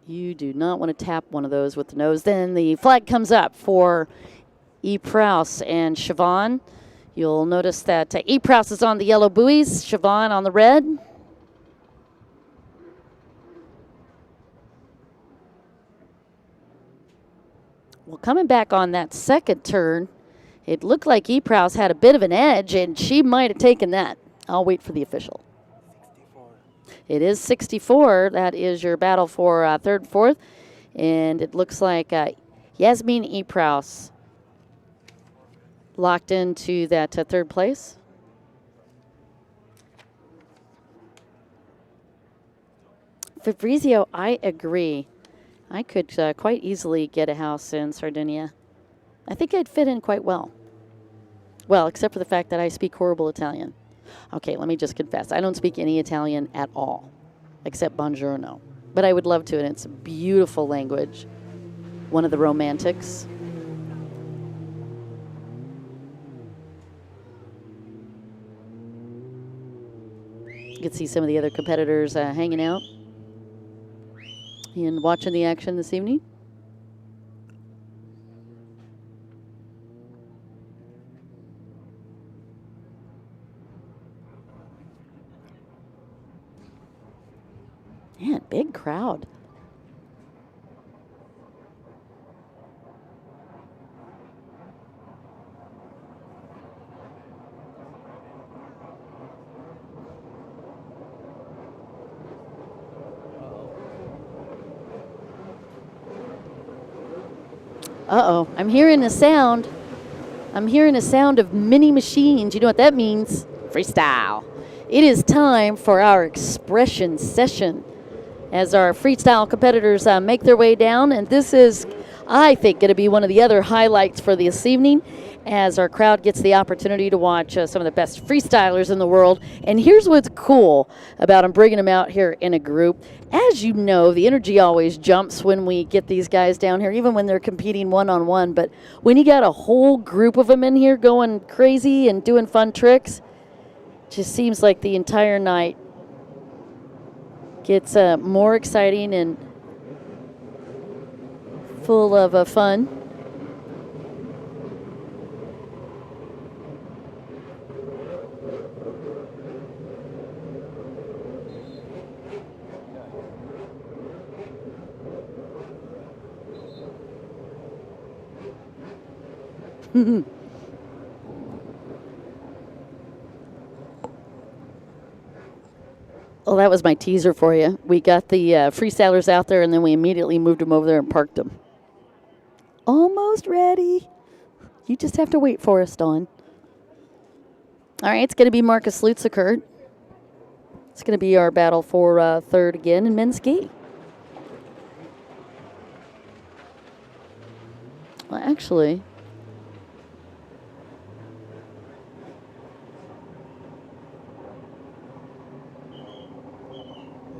You do not want to tap one of those with the nose. Then the flag comes up for Eprouse and Siobhan. You'll notice that Eprouse is on the yellow buoys, Siobhan on the red. Well, coming back on that second turn, it looked like Eprouse had a bit of an edge, and she might have taken that. I'll wait for the official. 64. It is 64. That is your battle for third and fourth. And it looks like Yasmin Eprouse locked into that third place. Fabrizio, I agree. I could quite easily get a house in Sardinia. I think I'd fit in quite well. Well, except for the fact that I speak horrible Italian. Okay, let me just confess. I don't speak any Italian at all, except buongiorno. But I would love to, and it's a beautiful language. One of the romantics. You can see some of the other competitors hanging out and watching the action this evening. Man, big crowd. Uh-oh, I'm hearing a sound. I'm hearing a sound of mini machines. You know what that means? Freestyle. It is time for our expression session as our freestyle competitors make their way down. And this is, I think, going to be one of the other highlights for this evening as our crowd gets the opportunity to watch some of the best freestylers in the world. And here's what's cool about them bringing them out here in a group. As you know, the energy always jumps when we get these guys down here, even when they're competing one-on-one. But when you got a whole group of them in here going crazy and doing fun tricks, it just seems like the entire night gets more exciting and full of fun. Well, that was my teaser for you. We got the freestylers out there, and then we immediately moved them over there and parked them. Almost ready. You just have to wait for us, Dawn. All right, it's going to be Marcus Lutzikert. It's going to be our battle for third again in men's ski. Well, actually,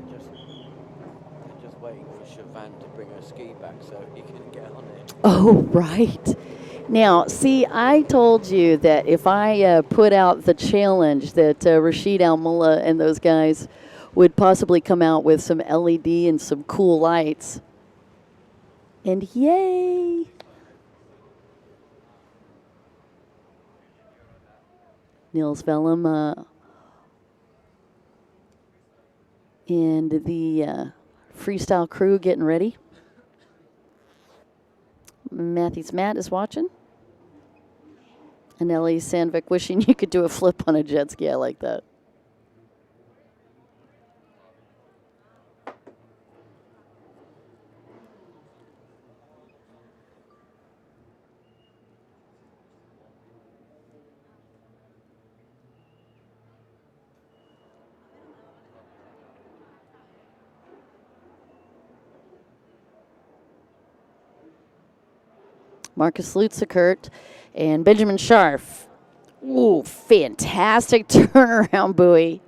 they're just waiting for Siobhan to bring her ski back so he can get on it. oh, right. Now, see, I told you that if I put out the challenge that Rashid Al-Mullah and those guys would possibly come out with some LED and some cool lights. And yay! Niels Vellum and the freestyle crew getting ready. Matthews Matt is watching. And Ellie Sandvik wishing you could do a flip on a jet ski. I like that. Marcus Lutzikert and Benjamin Scharf. Ooh, fantastic turnaround buoy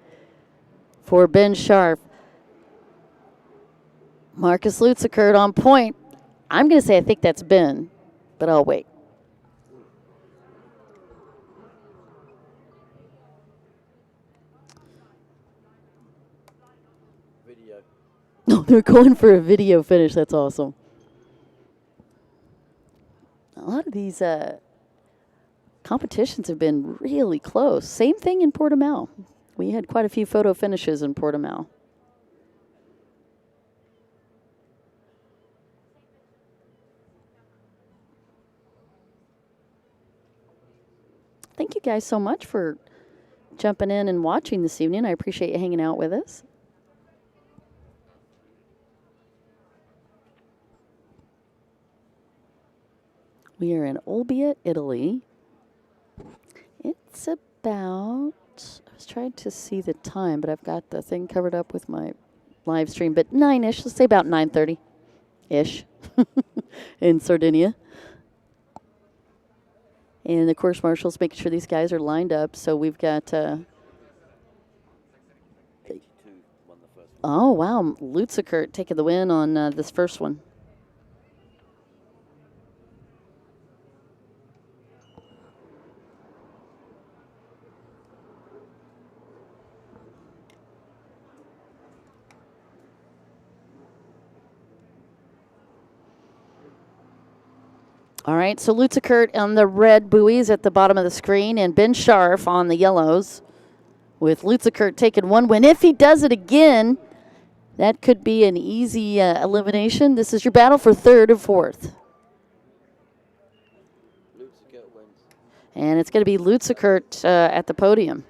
for Ben Scharf. Marcus Lutzikert on point. I'm going to say I think that's Ben, but I'll wait. Video. No, they're going for a video finish. That's awesome. A lot of these competitions have been really close. Same thing in Portimao. We had quite a few photo finishes in Portimao. Thank you guys so much for jumping in and watching this evening. I appreciate you hanging out with us. We are in OLBIA, Italy. It's about, I was trying to see the time, but I've got the thing covered up with my live stream, but 9-ish, let's say about 9:30-ish in Sardinia. And the course marshal's making sure these guys are lined up, so we've got... 82 won the first one. Oh, wow, Lutzikert taking the win on this first one. All right, so Lutzikert on the red buoys at the bottom of the screen and Ben Scharf on the yellows, with Lutzikert taking one win. If he does it again, that could be an easy elimination. This is your battle for third and fourth. Lutzikert wins. And it's going to be Lutzikert at the podium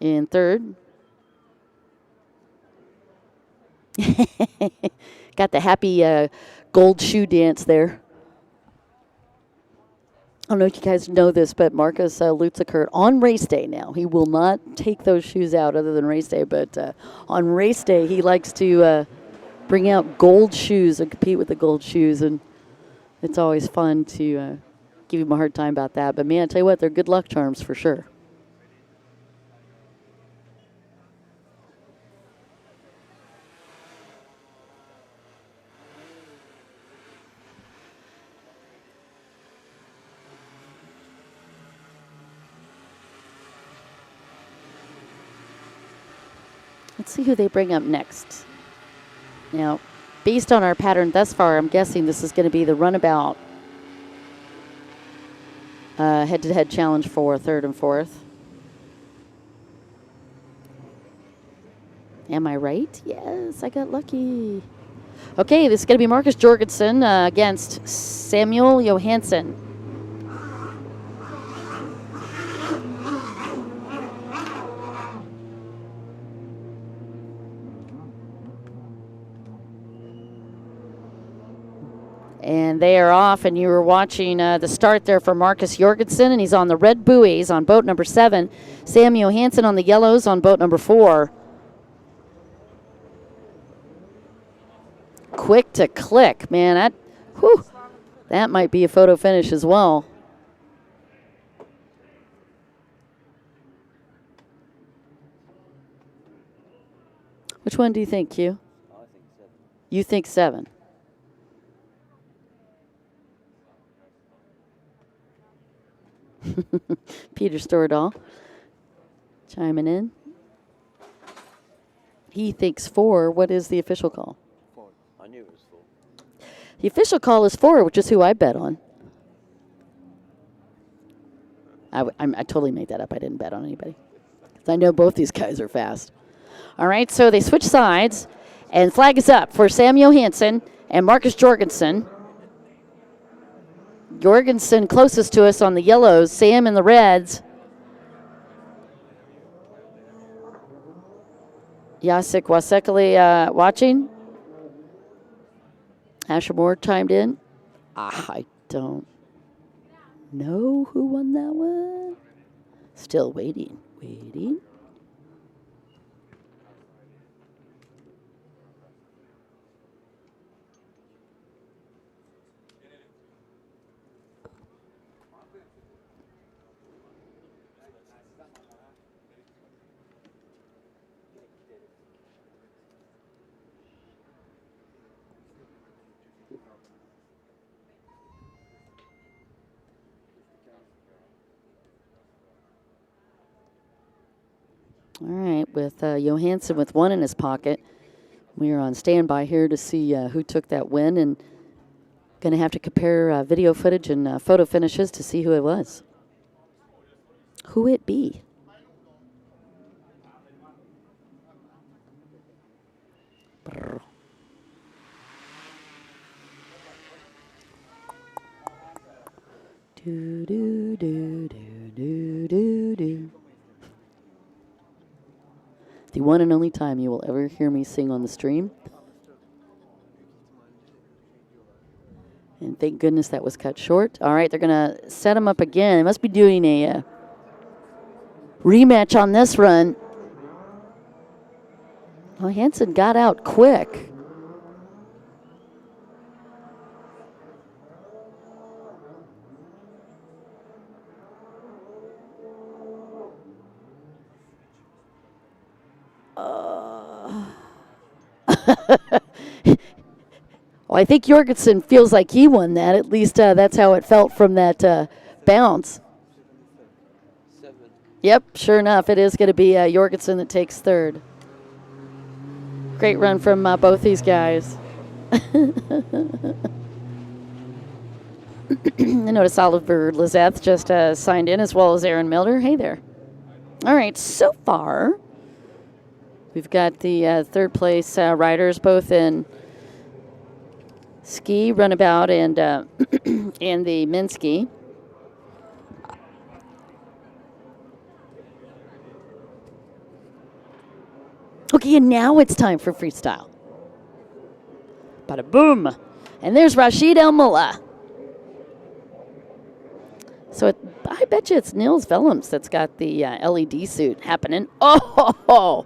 in third. Got the happy gold shoe dance there. I don't know if you guys know this, but Marcus Lutzekert on race day now, he will not take those shoes out other than race day, but on race day he likes to bring out gold shoes and compete with the gold shoes, and it's always fun to give him a hard time about that. But man, I tell you what, they're good luck charms for sure. Let's see who they bring up next. Now, based on our pattern thus far, I'm guessing this is going to be the runabout head-to-head challenge for third and fourth. Am I right? Yes, I got lucky. Okay, this is going to be Marcus Jorgensen against Samuel Johansson. And they are off, and you were watching the start there for Marcus Jorgensen, and he's on the red buoys on boat number 7. Sam Johansson on the yellows on boat number 4. Quick to click, man. That might be a photo finish as well. Which one do you think, Q? I think 7. You think 7? Peter Stordahl chiming in. He thinks 4. What is the official call? 4. I knew it was 4. The official call is 4, which is who I bet on. I totally made that up. I didn't bet on anybody. I know both these guys are fast. All right, so they switch sides, and flag is up for Sam Johansson and Marcus Jorgensen. Jorgensen closest to us on the yellows, Sam in the reds. Jacek Wasekali watching. Asher Moore chimed in. I don't know who won that one. Still waiting. All right, with Johansson with 1 in his pocket. We are on standby here to see who took that win, and going to have to compare video footage and photo finishes to see who it was. Who it be? Brr. Do do do do do do do. The one and only time you will ever hear me sing on the stream. And thank goodness that was cut short. All right, they're going to set him up again. They must be doing a rematch on this run. Well, Hansen got out quick. Well, I think Jorgensen feels like he won that. At least that's how it felt from that bounce. 7. Yep, sure enough, it is going to be Jorgensen that takes third. Great run from both these guys. I notice Oliver Lizeth just signed in, as well as Aaron Milder. Hey there. All right, so far, we've got the third place riders both in ski, runabout, and and the men's ski. Okay, and now it's time for freestyle. Bada boom. And there's Rashid El Mullah. So I bet you it's Niels Vellums that's got the LED suit happening. Oh,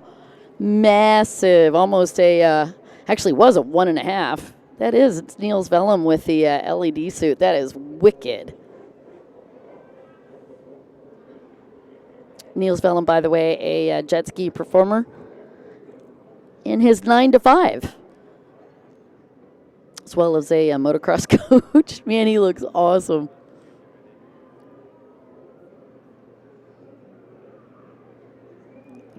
massive. Almost actually was a 1.5. That is, it's Niels Vellum with the LED suit. That is wicked. Niels Vellum, by the way, a jet ski performer in his 9 to 5, as well as a motocross coach. Man, he looks awesome.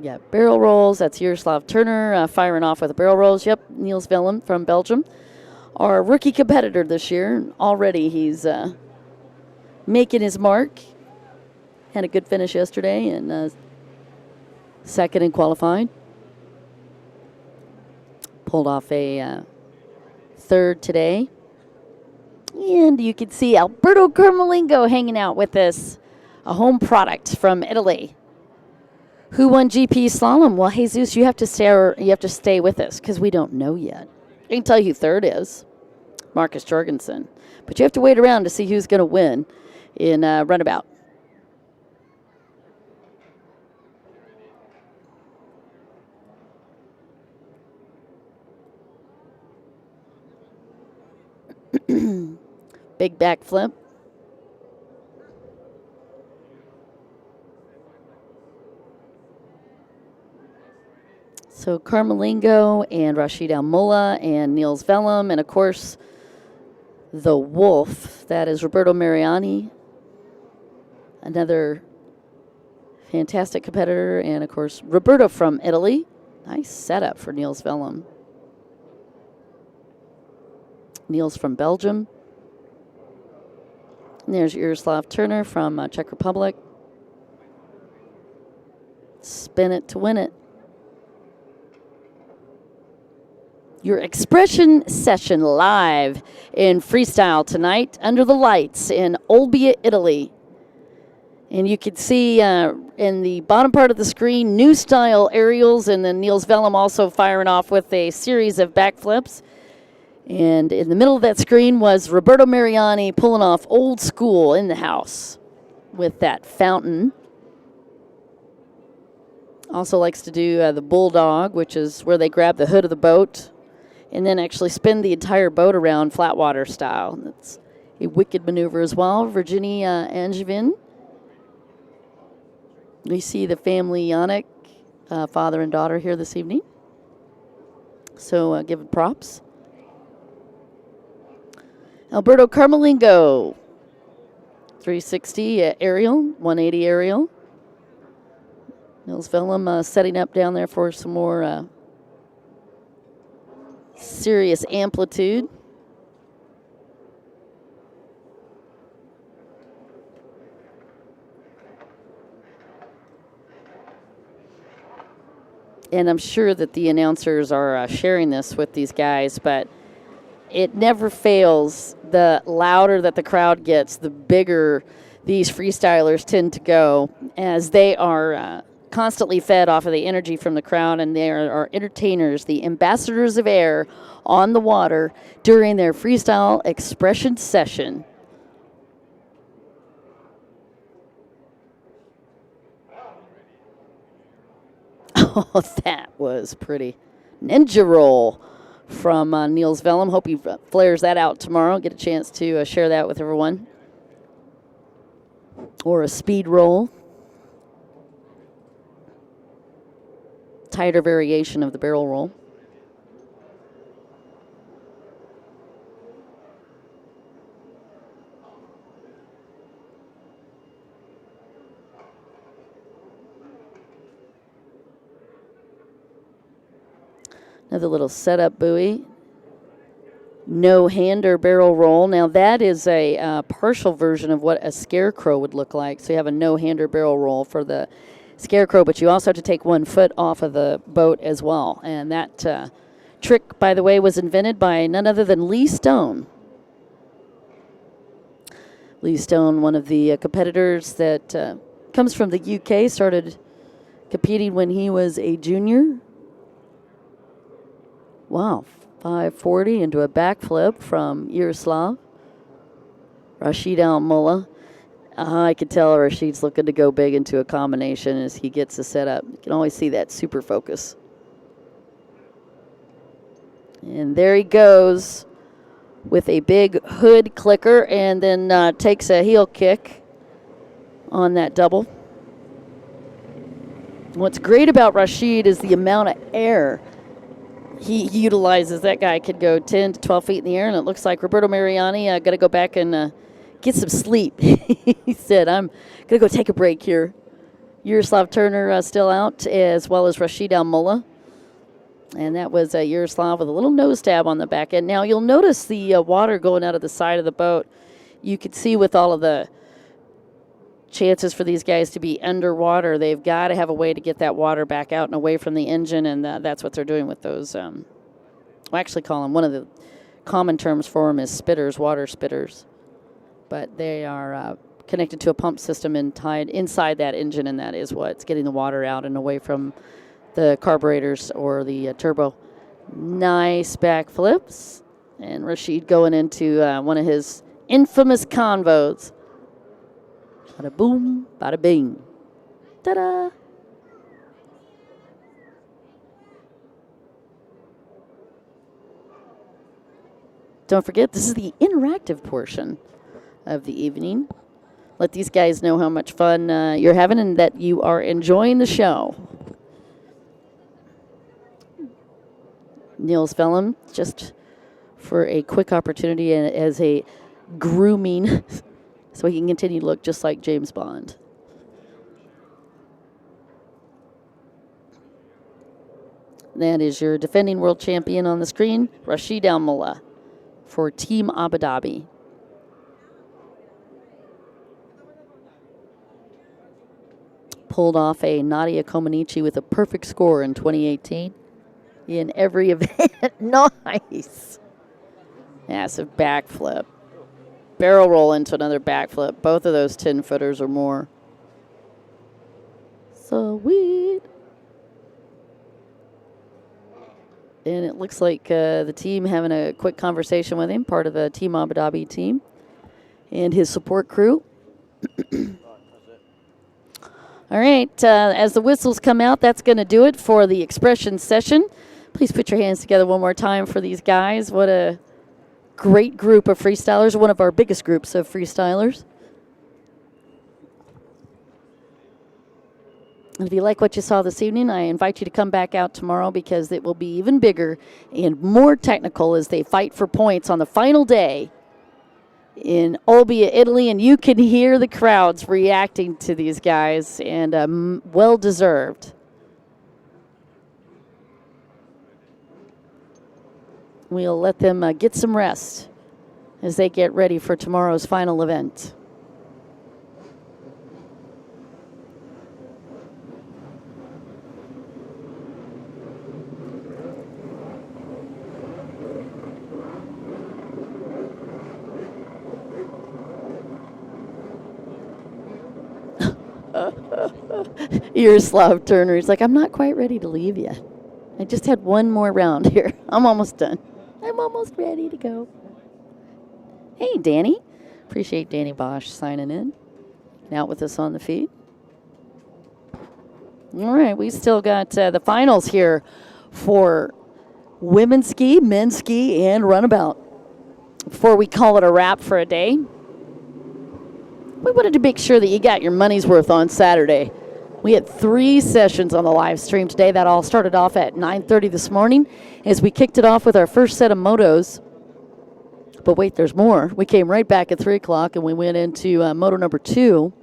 Yeah, barrel rolls. That's Jaroslav Turner firing off with the barrel rolls. Yep, Niels Vellum from Belgium. Our rookie competitor this year. Already he's making his mark. Had a good finish yesterday and second in qualified. Pulled off a third today. And you can see Alberto Carmelingo hanging out with us, a home product from Italy. Who won GP slalom? Well, Jesus, you have to stay with us because we don't know yet. I can tell you who third is, Marcus Jorgensen. But you have to wait around to see who's going to win in runabout. Big backflip. So Carmelingo and Rashid Al-Molla and Niels Vellum, and of course the Wolf, that is Roberto Mariani, another fantastic competitor, and of course Roberto from Italy. Nice setup for Niels Vellum. Niels from Belgium. And there's Jaroslav Turner from Czech Republic. Spin it to win it. Your expression session live in freestyle tonight under the lights in OLBIA, Italy. And you can see in the bottom part of the screen, new style aerials, and then Niels Vellum also firing off with a series of backflips. And in the middle of that screen was Roberto Mariani pulling off old school in the house with that fountain. Also likes to do the bulldog, which is where they grab the hood of the boat and then actually spin the entire boat around flat water style. That's a wicked maneuver as well. Virginie Angevin. We see the family Yannick, father and daughter here this evening. So give it props. Alberto Carmelingo, 360 aerial, 180 aerial. Niels Vellum setting up down there for some more serious amplitude. And I'm sure that the announcers are sharing this with these guys, but it never fails. The louder that the crowd gets, the bigger these freestylers tend to go, as they are constantly fed off of the energy from the crowd, and they are our entertainers, the ambassadors of air on the water during their freestyle expression session. Oh, that was pretty. Ninja roll from Niels Vellum. Hope he flares that out tomorrow. Get a chance to share that with everyone. Or a speed roll. Tighter variation of the barrel roll. Another little setup buoy. No-hander barrel roll. Now that is a partial version of what a scarecrow would look like. So you have a no-hander barrel roll for the scarecrow, but you also have to take 1 foot off of the boat as well. And that trick, by the way, was invented by none other than Lee Stone. Lee Stone, one of the competitors that comes from the UK, started competing when he was a junior. Wow, 540 into a backflip from Yaroslav. Rashid Al-Molla. I could tell Rashid's looking to go big into a combination as he gets the setup. You can always see that super focus. And there he goes with a big hood clicker and then takes a heel kick on that double. What's great about Rashid is the amount of air he utilizes. That guy could go 10 to 12 feet in the air, and it looks like Roberto Mariani got to go back and get some sleep. He said, I'm going to go take a break here. Yaroslav Turner still out, as well as Rashid Al-Mullah. And that was Yaroslav with a little nose tab on the back end. Now, you'll notice the water going out of the side of the boat. You could see with all of the chances for these guys to be underwater, they've got to have a way to get that water back out and away from the engine, and that's what they're doing with those. I actually call them, one of the common terms for them is spitters, water spitters. But they are connected to a pump system and tied inside that engine, and that is what's getting the water out and away from the carburetors or the turbo. Nice back flips, and Rashid going into one of his infamous convos. Bada boom, bada bing. Ta-da! Don't forget, this is the interactive portion of the evening. Let these guys know how much fun you're having and that you are enjoying the show. Niels Vellum, just for a quick opportunity and as a grooming so he can continue to look just like James Bond. That is your defending world champion on the screen, Rashid Al-Mullah for Team Abu Dhabi. Pulled off a Nadia Comaneci with a perfect score in 2018 in every event. Nice. Massive backflip. Barrel roll into another backflip. Both of those 10-footers or more. Sweet. And it looks like the team having a quick conversation with him, part of the Team Abu Dhabi team and his support crew. All right, as the whistles come out, that's going to do it for the expression session. Please put your hands together one more time for these guys. What a great group of freestylers, one of our biggest groups of freestylers. And if you like what you saw this evening, I invite you to come back out tomorrow because it will be even bigger and more technical as they fight for points on the final day in OLBIA, Italy, and you can hear the crowds reacting to these guys, and well-deserved. We'll let them get some rest as they get ready for tomorrow's final event. Yaroslav Turner, he's like, I'm not quite ready to leave yet. I just had one more round here. I'm almost done. I'm almost ready to go. Hey, Danny. Appreciate Danny Bosch signing in. Out with us on the feed. All right, we still got the finals here for women's ski, men's ski, and runabout. Before we call it a wrap for a day, we wanted to make sure that you got your money's worth on Saturday. We had 3 sessions on the live stream today. That all started off at 9:30 this morning as we kicked it off with our first set of motos. But wait, there's more. We came right back at 3 o'clock and we went into moto number 2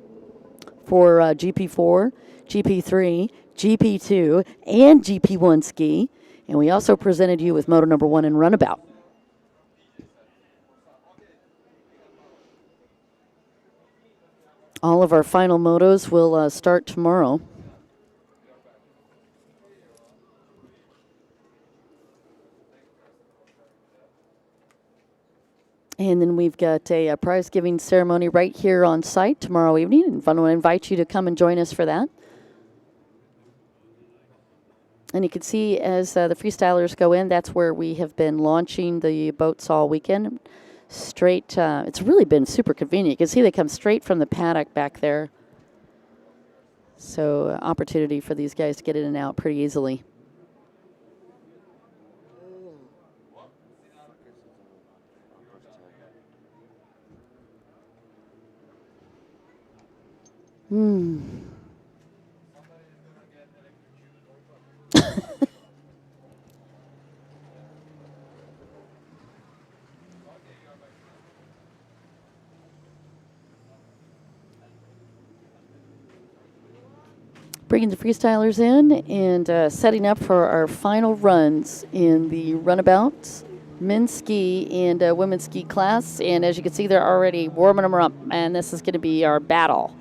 for GP4, GP3, GP2, and GP1 ski. And we also presented you with moto number 1 in runabout. All of our final motos will start tomorrow. And then we've got a prize giving ceremony right here on site tomorrow evening. And I want to invite you to come and join us for that. And you can see as the freestylers go in, that's where we have been launching the boats all weekend. straight. It's really been super convenient. You can see they come straight from the paddock back there. So opportunity for these guys to get in and out pretty easily. Bringing the freestylers in and setting up for our final runs in the runabouts, men's ski and women's ski class. And as you can see, they're already warming them up. And this is going to be our battle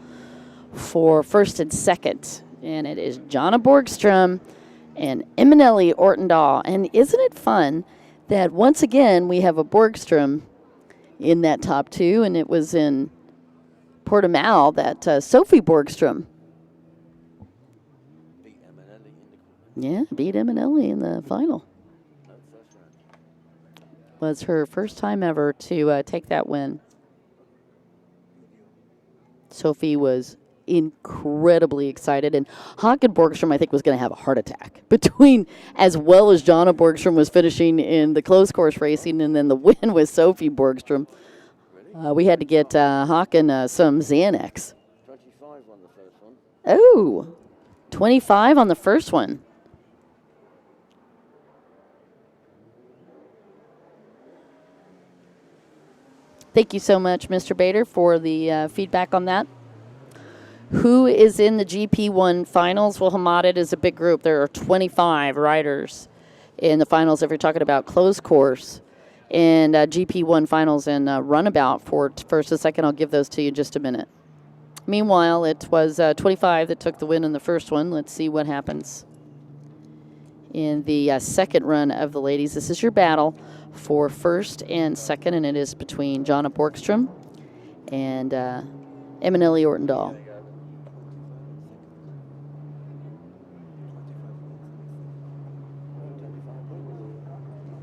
for first and second. And it is Jonna Borgstrom and Eminelli Ortendahl. And isn't it fun that once again we have a Borgstrom in that top two? And it was in Portimao that Sophie Borgstrom beat Eminelli in the final. Was her first time ever to take that win. Sophie was incredibly excited, and Hagen Borgstrom, I think, was going to have a heart attack between, as well as Jonna Borgstrom was finishing in the closed course racing, and then the win with Sophie Borgstrom. We had to get Hagen some Xanax. 25 on the first one. Oh, 25 on the first one. Thank you so much, Mr. Bader, for the feedback on that. Who is in the GP1 finals? Well, Hamadid is a big group. There are 25 riders in the finals if you're talking about closed course. And GP1 finals and runabout for first and second. I'll give those to you in just a minute. Meanwhile, it was 25 that took the win in the first one. Let's see what happens in the second run of the ladies. This is your battle for first and second, and it is between Jonna Borgstrom and Eminelli Ortendahl.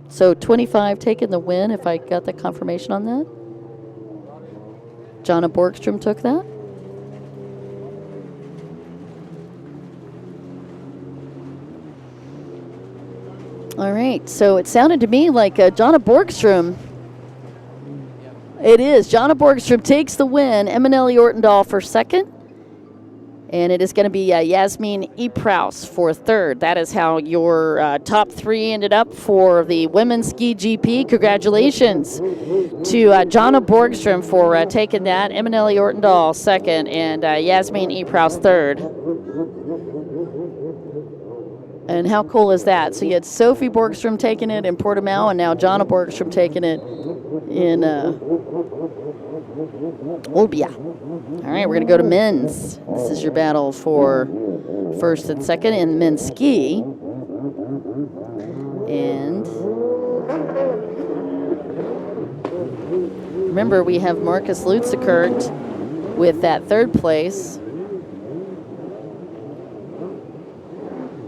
So 25 taking the win, if I got the confirmation on that. Jonna Borgstrom took that. All right, so it sounded to me like Jonna Borgstrom. It is. Jonna Borgstrom takes the win. Eminelli Ortendahl for second. And it is going to be Yasmin Epraus for third. That is how your top three ended up for the Women's Ski GP. Congratulations to Jonna Borgstrom for taking that. Eminelli Ortendahl second, and Yasmin Epraus third. And how cool is that? So you had Sophie Borgstrom taking it in Portimao, and now Jonna Borgstrom taking it in OLBIA. All right, we're going to go to men's. This is your battle for first and second in men's ski. And remember, we have Marcus Lutzekert with that third place.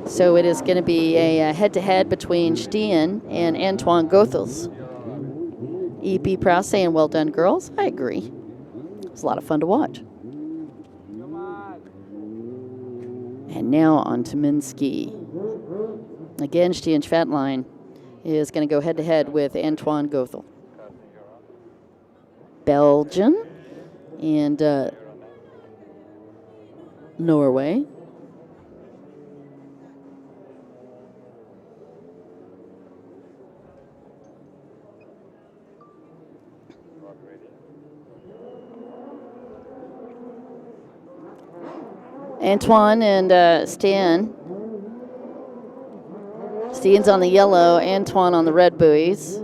So it is going to be a head-to-head between Steen and Antoine Goethals. E.P. Prowse saying, well done, girls. I agree. It was a lot of fun to watch. And now on to men's ski. Again, Steen Schvatline is going to go head-to-head with Antoine Goethals. Belgium and Norway. Antoine and Stan. Stan's on the yellow, Antoine on the red buoys.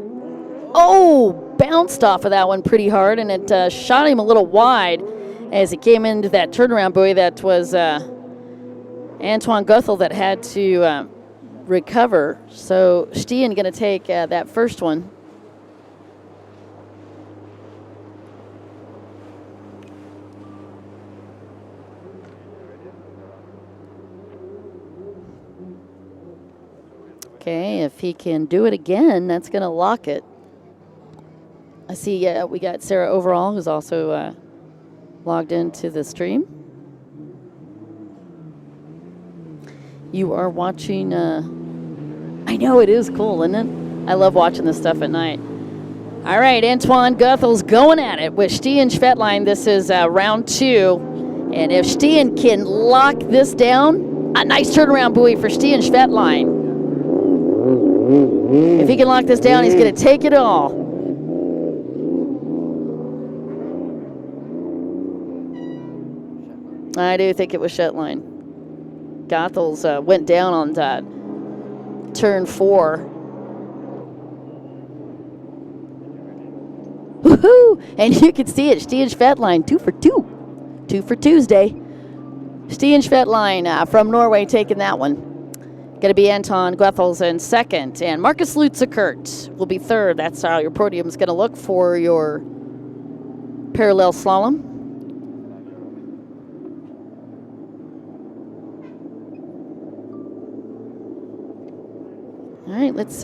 Oh, bounced off of that one pretty hard, and it shot him a little wide as he came into that turnaround buoy. That was Antoine Goethals that had to recover. So Steen going to take that first one. Okay, if he can do it again, that's going to lock it. I see we got Sarah Overall, who's also logged into the stream. You are watching, I know it is cool, isn't it? I love watching this stuff at night. All right, Antoine Guthel's going at it with Stian Schvetlein. This is round 2. And if Stian can lock this down, a nice turnaround buoy for Stian Schvetlein. If he can lock this down, he's going to take it all. I do think it was Shetline. Goethals went down on turn 4. Woohoo! And you can see it. Stian Schvetlein, 2 for 2. 2 for Tuesday. Stian Schvetlein from Norway taking that one. Going to be Anton Goethals in second. And Marcus Lutzekert will be third. That's how your podium is going to look for your parallel slalom. All right, let's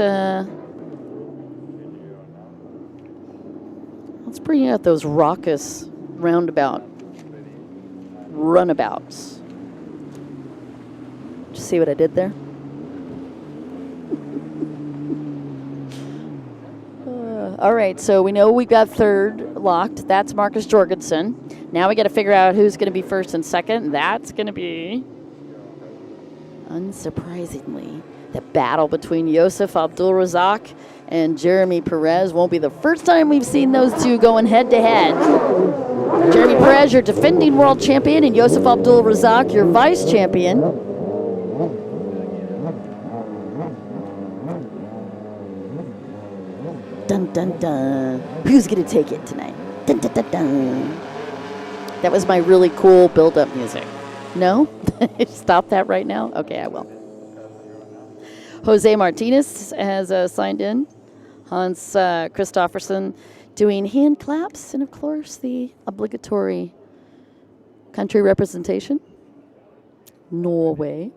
bring out those raucous runabouts. Did you see what I did there? All right, so we know we got third locked. That's Marcus Jorgensen. Now we got to figure out who's going to be first and second. That's going to be, unsurprisingly, the battle between Yosef Abdul-Razak and Jeremy Perez. Won't be the first time we've seen those two going head-to-head. Jeremy Perez, your defending world champion, and Yosef Abdul-Razak, your vice champion. Dun, dun, dun. Who's going to take it tonight? Dun, dun, dun, dun. That was my really cool build-up music. No? Stop that right now? Okay, I will. Jose Martinez has signed in. Hans Christofferson doing hand claps, and of course the obligatory country representation. Norway.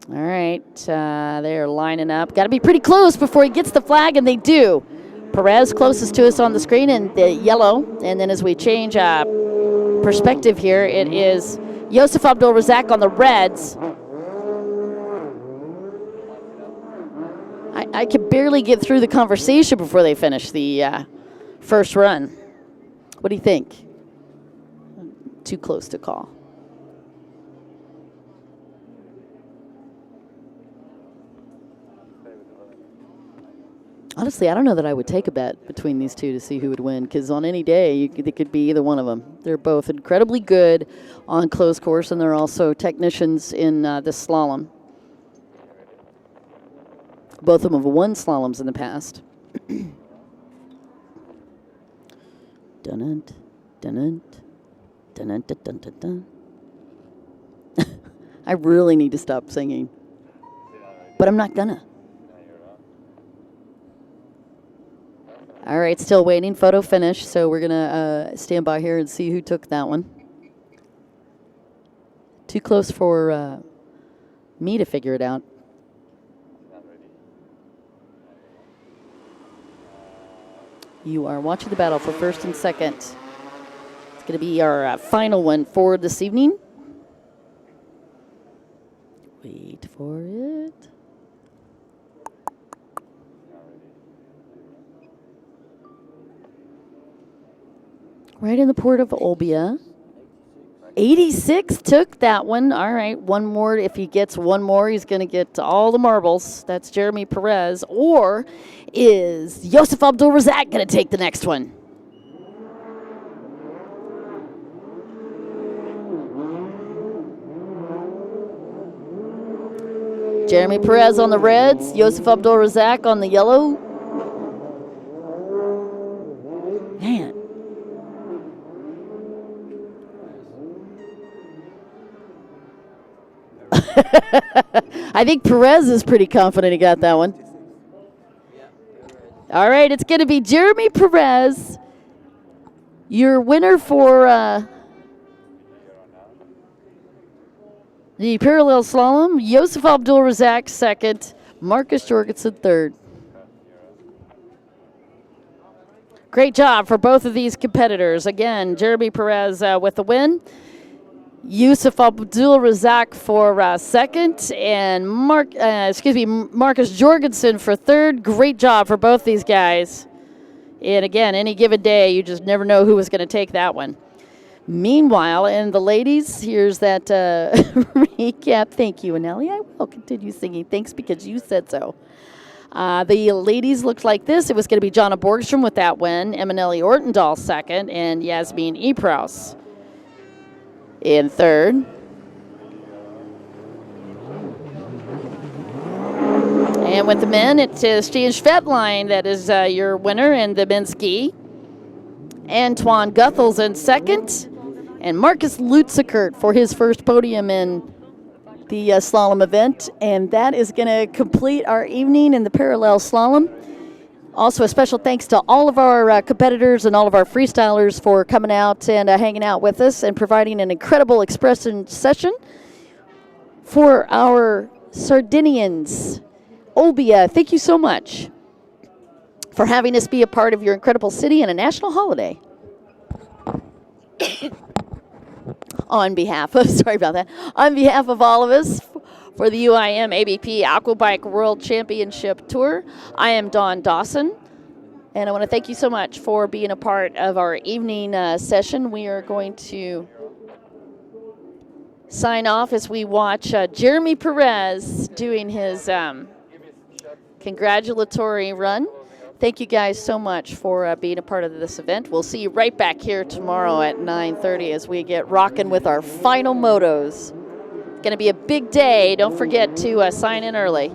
All right, they're lining up. Got to be pretty close before he gets the flag, and they do. Perez closest to us on the screen in the yellow, and then as we change perspective here, it is Yosef Abdul-Razak on the reds. I could barely get through the conversation before they finish the first run. What do you think? Too close to call. Honestly, I don't know that I would take a bet between these two to see who would win, because on any day, it could be either one of them. They're both incredibly good on closed course, and they're also technicians in this slalom. Both of them have won slaloms in the past. Dun-dun, dun-dun, dun-dun, dun-dun, dun-dun. I really need to stop singing, but I'm not gonna. All right, still waiting, photo finish, so we're going to stand by here and see who took that one. Too close for me to figure it out. You are watching the battle for first and second. It's going to be our final one for this evening. Wait for it. Right in the port of OLBIA. 86 took that one. All right, one more. If he gets one more, he's going to get all the marbles. That's Jeremy Perez. Or is Yosef Abdul-Razak going to take the next one? Jeremy Perez on the reds, Yosef Abdul-Razak on the yellow. Man. I think Perez is pretty confident he got that one. All right, it's going to be Jeremy Perez, your winner for the parallel slalom. Yosef Abdul-Razak second, Marcus Jorgensen third. Great job for both of these competitors. Again, Jeremy Perez with the win. Yusuf Abdul Razak for second, and Marcus Jorgensen for third. Great job for both these guys. And again, any given day, you just never know who was going to take that one. Meanwhile, in the ladies, here's that recap. Thank you, Anneli. I will continue singing. Thanks because you said so. The ladies looked like this. It was going to be Jonna Borgstrom with that win, Emanelli Ortendahl second, and Yasmin Epraus in third. And with the men, it's Stian Schvetline that is your winner in the men's ski. Antoine Guthels in second. And Marcus Lutzekert for his first podium in the slalom event. And that is going to complete our evening in the parallel slalom. Also, a special thanks to all of our competitors and all of our freestylers for coming out and hanging out with us and providing an incredible expression session for our Sardinians. OLBIA, thank you so much for having us be a part of your incredible city and a national holiday. On behalf of all of us, for the UIM-ABP Aquabike World Championship Tour, I am Dawn Dawson, and I want to thank you so much for being a part of our evening session. We are going to sign off as we watch Jeremy Perez doing his congratulatory run. Thank you guys so much for being a part of this event. We'll see you right back here tomorrow at 9:30 as we get rocking with our final motos. Going to be a big day. Don't forget to sign in early.